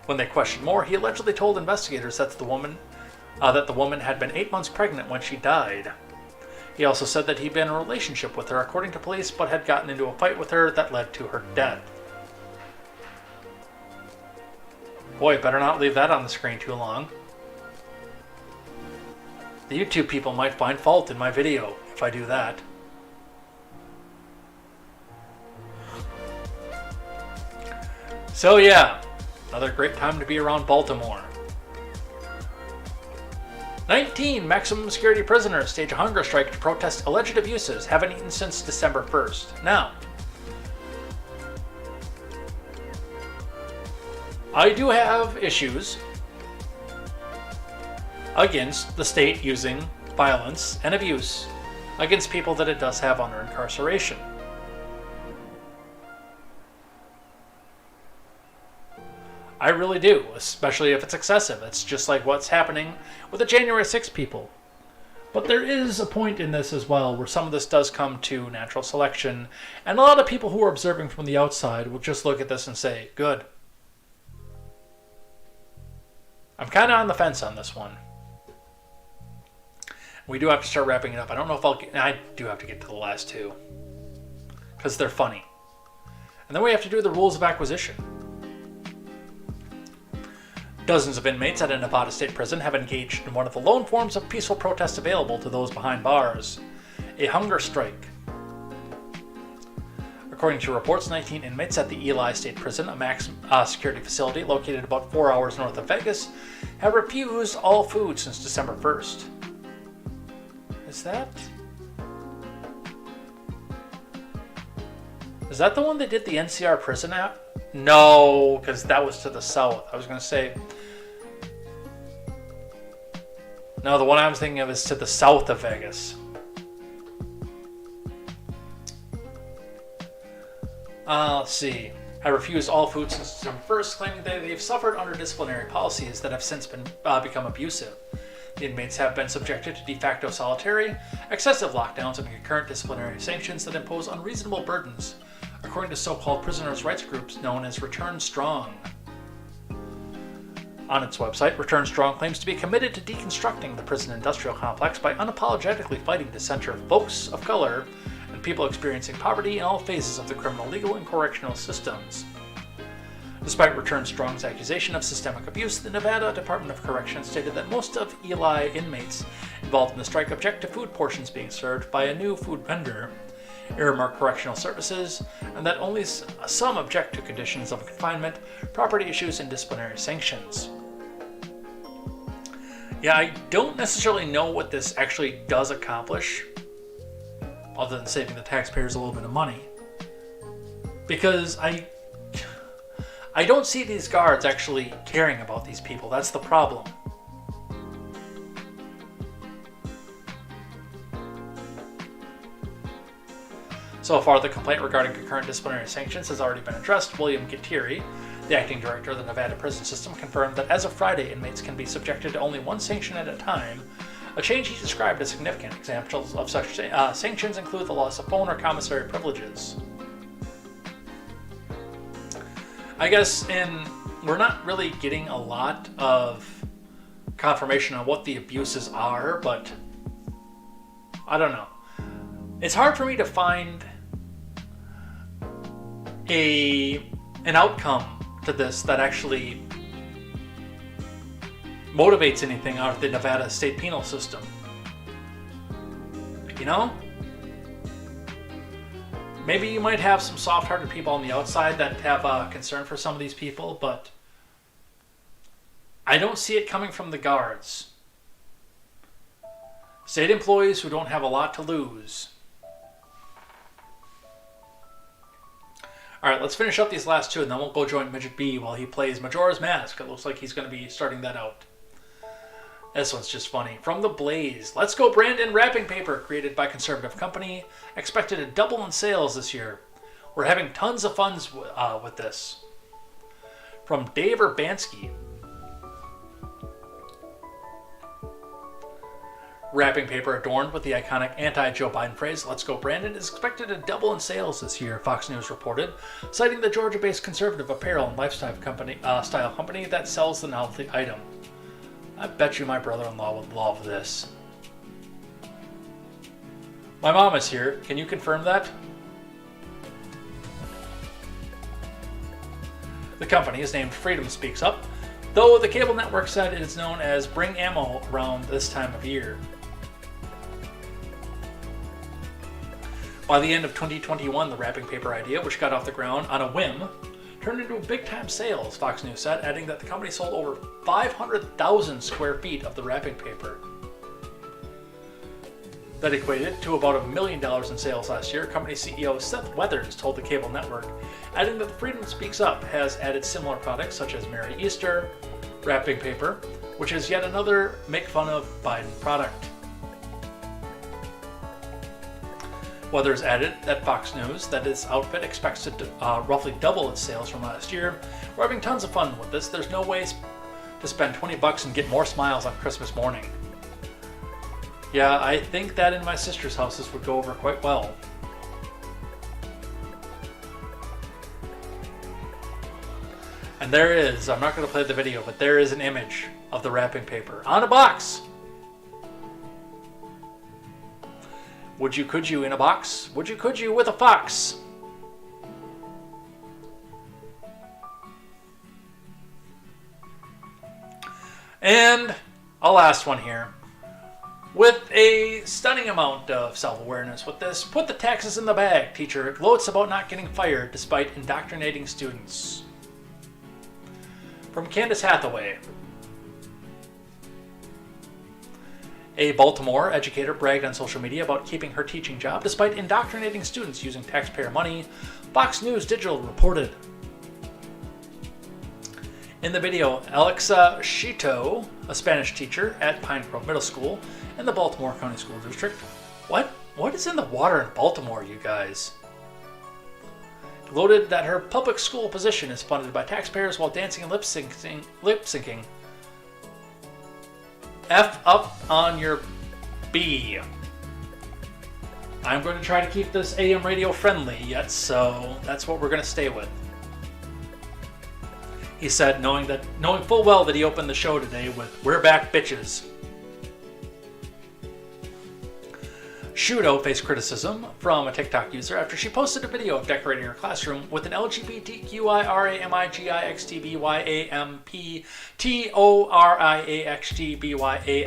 When they questioned Moore, he allegedly told investigators that the woman had been 8 months pregnant when she died. He also said that he'd been in a relationship with her, according to police, but had gotten into a fight with her that led to her death. Boy, better not leave that on the screen too long. The YouTube people might find fault in my video if I do that. So yeah, another great time to be around Baltimore. 19 maximum security prisoners stage a hunger strike to protest alleged abuses, haven't eaten since December 1st. Now, I do have issues against the state using violence and abuse against people that it does have under incarceration. I really do, especially if it's excessive. It's just like what's happening with the January 6 people. But there is a point in this as well where some of this does come to natural selection, and a lot of people who are observing from the outside will just look at this and say, good. I'm kind of on the fence on this one. We do have to start wrapping it up. I don't know if I do have to get to the last two, because they're funny. And then we have to do the rules of acquisition. Dozens of inmates at a Nevada state prison have engaged in one of the lone forms of peaceful protest available to those behind bars, a hunger strike. According to reports, 19 inmates at the Eli State Prison, a max security facility located about 4 hours north of Vegas, have refused all food since December 1st. Is that the one they did the NCR prison at? No, because that was to the south. I was going to say... No, the one I was thinking of is to the south of Vegas. Let's see. have refused all food since December 1st, claiming that they've suffered under disciplinary policies that have since become abusive. The inmates have been subjected to de facto solitary, excessive lockdowns, and concurrent disciplinary sanctions that impose unreasonable burdens, according to so-called prisoners' rights groups known as Return Strong. On its website, Return Strong claims to be committed to deconstructing the prison industrial complex by unapologetically fighting to center folks of color and people experiencing poverty in all phases of the criminal, legal, and correctional systems. Despite Return Strong's accusation of systemic abuse, the Nevada Department of Corrections stated that most of Eli inmates involved in the strike object to food portions being served by a new food vendor, Aramark Correctional Services, and that only some object to conditions of confinement, property issues, and disciplinary sanctions. Yeah, I don't necessarily know what this actually does accomplish, other than saving the taxpayers a little bit of money. Because I don't see these guards actually caring about these people. That's the problem. So far, the complaint regarding concurrent disciplinary sanctions has already been addressed. William Gutierrez, the acting director of the Nevada prison system, confirmed that as of Friday, inmates can be subjected to only one sanction at a time, a change he described as significant. Examples of such sanctions include the loss of phone or commissary privileges. I guess we're not really getting a lot of confirmation on what the abuses are, but I don't know. It's hard for me to find an outcome to this that actually motivates anything out of the Nevada state penal system. You know? Maybe you might have some soft-hearted people on the outside that have concern for some of these people, but I don't see it coming from the guards. State employees who don't have a lot to lose. Alright, let's finish up these last two, and then we'll go join Midget B while he plays Majora's Mask. It looks like he's going to be starting that out. This one's just funny. From the Blaze. Let's Go Brandon wrapping paper, created by conservative company, expected to double in sales this year. We're having tons of fun with this. From Dave Urbanski. Wrapping paper adorned with the iconic anti-Joe Biden phrase, "Let's go Brandon," is expected to double in sales this year, Fox News reported, citing the Georgia-based conservative apparel and lifestyle company that sells the novelty item. I bet you my brother-in-law would love this. My mom is here. Can you confirm that? The company is named Freedom Speaks Up, though the cable network said it is known as Bring Ammo around this time of year. By the end of 2021, the wrapping paper idea, which got off the ground on a whim, turned into big-time sales, Fox News said, adding that the company sold over 500,000 square feet of the wrapping paper. That equated to about $1 million in sales last year, company CEO Seth Weathers told the cable network, adding that Freedom Speaks Up has added similar products such as Merry Easter, wrapping paper, which is yet another make fun of Biden product. Weathers added at Fox News that its outfit expects to roughly double its sales from last year. We're having tons of fun with this. There's no way to spend $20 and get more smiles on Christmas morning. Yeah, I think that in my sister's houses would go over quite well. And there is, I'm not going to play the video, but there is an image of the wrapping paper on a box. Would you, could you in a box? Would you, could you with a fox? And a last one here. With a stunning amount of self-awareness with this, put the taxes in the bag. Teacher gloats about not getting fired despite indoctrinating students. From Candace Hathaway. A Baltimore educator bragged on social media about keeping her teaching job despite indoctrinating students using taxpayer money, Fox News Digital reported. In the video, Alexa Shito, a Spanish teacher at Pine Grove Middle School in the Baltimore County School District. What is in the water in Baltimore, you guys? gloated that her public school position is funded by taxpayers while dancing and lip-syncing. F up on your B. I'm going to try to keep this AM radio friendly yet, so that's what we're going to stay with. He said, knowing full well that he opened the show today with "We're back, bitches." Shudo faced criticism from a TikTok user after she posted a video of decorating her classroom with an LGBTQIRAMIGIXTBYAMPTORIAXTBYAXY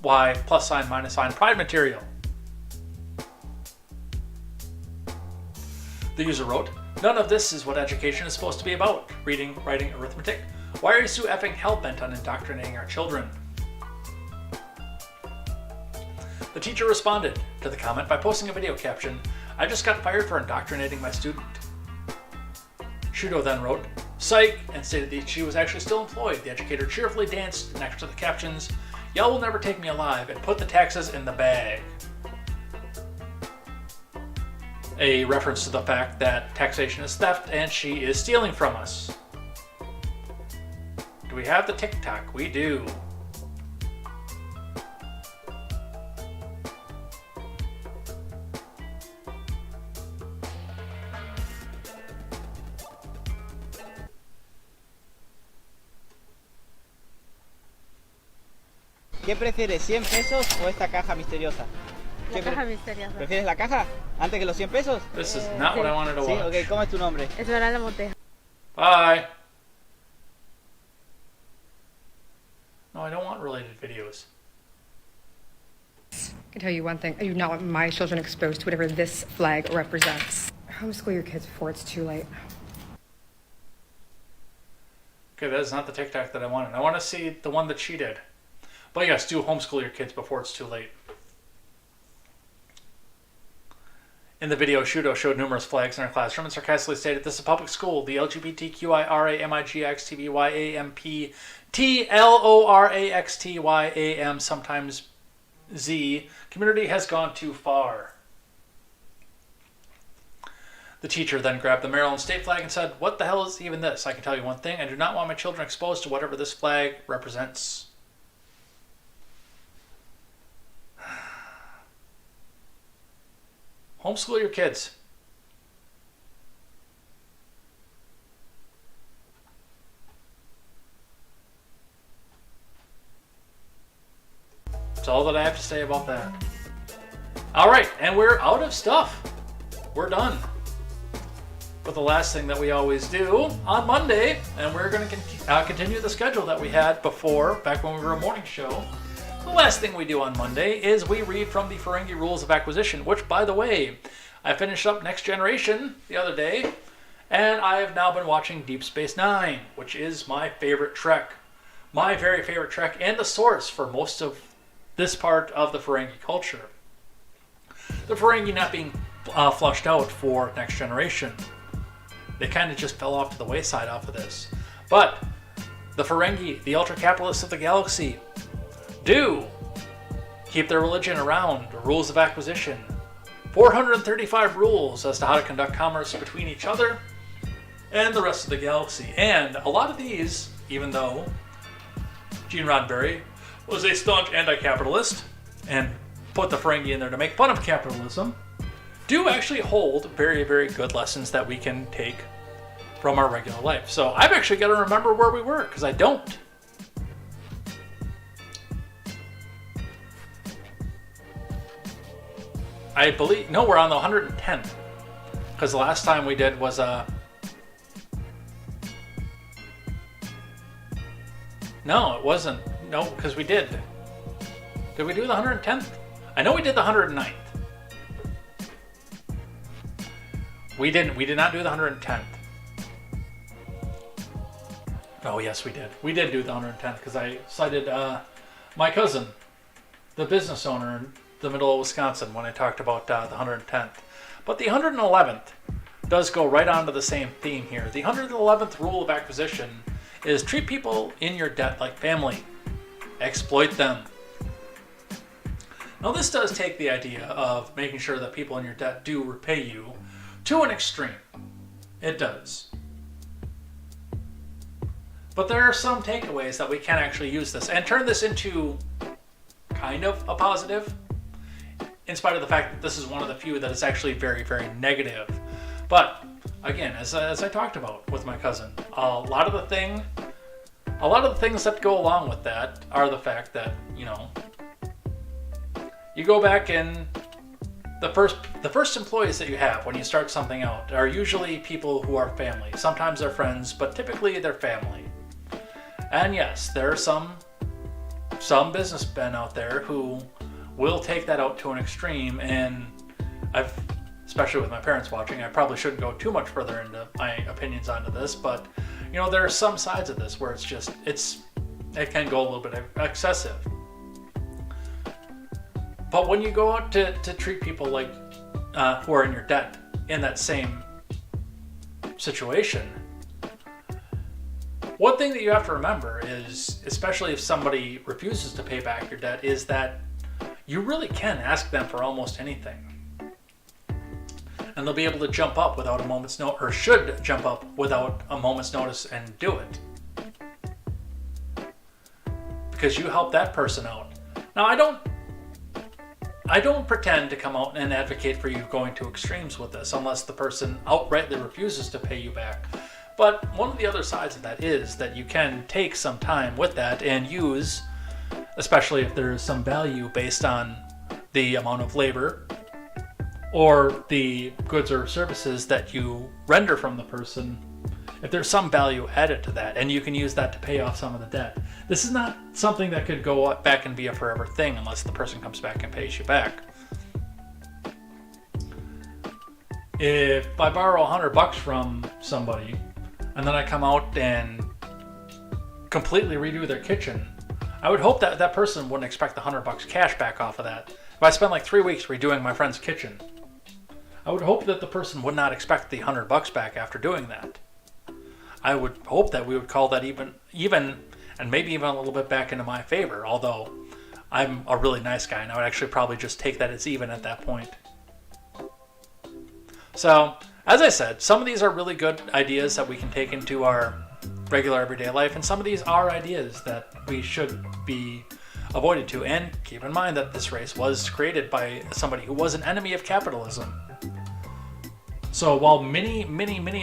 +sign -sign The user wrote, "None of this is what education is supposed to be about. Reading, writing, arithmetic. Why are you so effing hell-bent on indoctrinating our children?" The teacher responded to the comment by posting a video caption, "I just got fired for indoctrinating my student." Shudo then wrote, "Psych," and stated that she was actually still employed. The educator cheerfully danced next to the captions, "Y'all will never take me alive," and put the taxes in the bag. A reference to the fact that taxation is theft and she is stealing from us. Do we have the TikTok? We do. ¿Qué prefieres, 100 pesos o esta caja misteriosa? La caja misteriosa. ¿Prefieres la caja antes que los 100 pesos? This is not what I wanted to Sí, watch. ok, ¿cómo es tu nombre? Esmeralda Monteja. Bye. No, I don't want related videos. I can tell you one thing. I do not want my children exposed to whatever this flag represents. Homeschool your kids before it's too late. Okay, that is not the TikTok that I wanted. I want to see the one that she did. But yes, do homeschool your kids before it's too late. In the video, Shudo showed numerous flags in her classroom and sarcastically stated, "This is a public school. The LGBTQIRAMIGXTBYAMPTLORAXTYAM, sometimes Z, community has gone too far." The teacher then grabbed the Maryland state flag and said, "What the hell is even this? I can tell you one thing. I do not want my children exposed to whatever this flag represents." Homeschool your kids. That's all that I have to say about that. All right, and we're out of stuff. We're done. But the last thing that we always do on Monday, and we're going to continue the schedule that we had before, back when we were a morning show. The last thing we do on Monday is we read from the Ferengi Rules of Acquisition, which, by the way, I finished up Next Generation the other day, and I have now been watching Deep Space Nine, which is my favorite Trek. My very favorite Trek, and the source for most of this part of the Ferengi culture. The Ferengi not being flushed out for Next Generation. They kind of just fell off to the wayside off of this. But the Ferengi, the ultra-capitalists of the galaxy, do keep their religion around, the rules of acquisition. 435 rules as to how to conduct commerce between each other and the rest of the galaxy. And a lot of these, even though Gene Roddenberry was a staunch anti-capitalist and put the Ferengi in there to make fun of capitalism, do actually hold very, very good lessons that we can take from our regular life. So I've actually got to remember where we were, because I don't. I believe, no, we're on the 110th, because the last time we did was no, it wasn't. No, because we did. Did we do the 110th? I know we did the 109th. We didn't. We did not do the 110th. Oh, yes, we did. We did do the 110th because I cited my cousin, the business owner in the middle of Wisconsin, when I talked about the 110th. But the 111th does go right on to the same theme here. The 111th rule of acquisition is treat people in your debt like family. Exploit them. Now, this does take the idea of making sure that people in your debt do repay you to an extreme. It does. But there are some takeaways that we can actually use this and turn this into kind of a positive, in spite of the fact that this is one of the few that is actually very, very negative. But again, as I talked about with my cousin, a lot of the things that go along with that are the fact that, you know, you go back and the first employees that you have when you start something out are usually people who are family. Sometimes they're friends, but typically they're family. And yes, there are some businessmen out there who will take that out to an extreme, and especially with my parents watching, I probably shouldn't go too much further into my opinions onto this, but you know, there are some sides of this where it can go a little bit excessive. But when you go out to treat people like who are in your debt in that same situation, one thing that you have to remember is, especially if somebody refuses to pay back your debt, is that you really can ask them for almost anything. And they'll be able to jump up without a moment's notice, or should jump up without a moment's notice and do it. Because you help that person out. Now, I don't pretend to come out and advocate for you going to extremes with this unless the person outrightly refuses to pay you back. But one of the other sides of that is that you can take some time with that and use, especially if there is some value based on the amount of labor or the goods or services that you render from the person, if there's some value added to that, and you can use that to pay off some of the debt. This is not something that could go back and be a forever thing unless the person comes back and pays you back. If I borrow $100 from somebody and then I come out and completely redo their kitchen, I would hope that that person wouldn't expect the $100 cash back off of that. If I spend like 3 weeks redoing my friend's kitchen, I would hope that the person would not expect the $100 back after doing that. I would hope that we would call that even, and maybe even a little bit back into my favor, although I'm a really nice guy and I would actually probably just take that as even at that point. So, as I said, some of these are really good ideas that we can take into our regular everyday life, and some of these are ideas that we should be avoided to. And keep in mind that this race was created by somebody who was an enemy of capitalism. So while many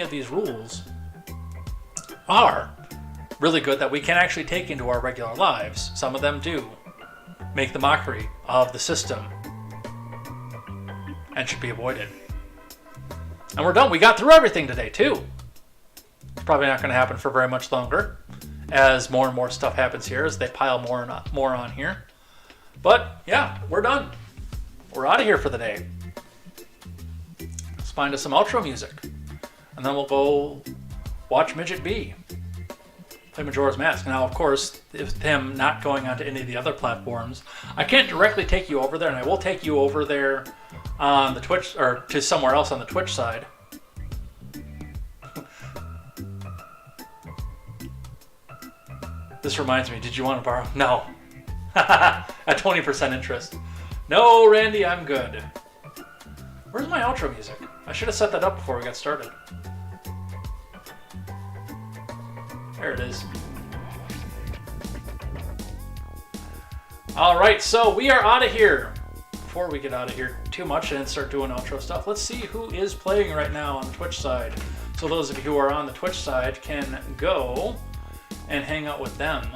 of these rules are really good that we can actually take into our regular lives, some of them do make the mockery of the system and should be avoided. And we're done. We got through everything today, too. It's probably not going to happen for very much longer, as more and more stuff happens here, as they pile more on here. But, yeah, we're done. We're out of here for the day. Let's find us some outro music. And then we'll go watch Midget B play Majora's Mask. Now, of course, with him not going onto any of the other platforms, I can't directly take you over there, and I will take you over there on the Twitch, or to somewhere else on the Twitch side. This reminds me, did you want to borrow? No. At 20% interest. No, Randy, I'm good. Where's my outro music? I should have set that up before we got started. There it is. Alright, so we are out of here. Before we get out of here too much and start doing outro stuff, let's see who is playing right now on the Twitch side. So those of you who are on the Twitch side can go and hang out with them.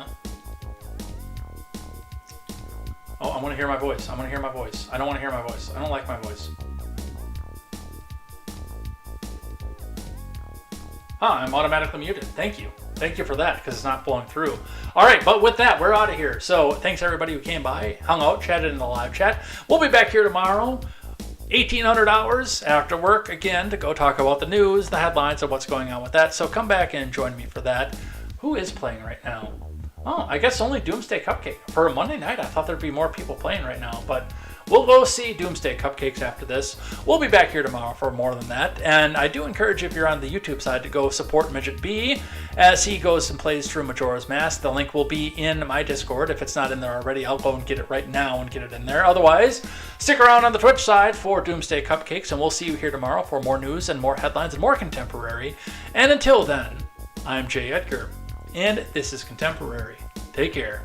Oh, I want to hear my voice. I want to hear my voice. I don't want to hear my voice. I don't like my voice. I'm automatically muted. Thank you. Thank you for that, because it's not flowing through. All right, but with that, we're out of here. So thanks everybody who came by, hung out, chatted in the live chat. We'll be back here tomorrow, 1800 hours after work, again, to go talk about the news, the headlines, and what's going on with that. So come back and join me for that. Who is playing right now? Oh, I guess only Doomsday Cupcake. For a Monday night, I thought there'd be more people playing right now, but We'll go see Doomsday Cupcakes after this. We'll be back here tomorrow for more than that. And I do encourage, if you're on the YouTube side, to go support Midget B as he goes and plays through Majora's Mask. The link will be in my Discord. If it's not in there already, I'll go and get it right now and get it in there. Otherwise, stick around on the Twitch side for Doomsday Cupcakes, and we'll see you here tomorrow for more news and more headlines and more contemporary. And until then, I'm Jay Edgar, and this is Contemporary. Take care.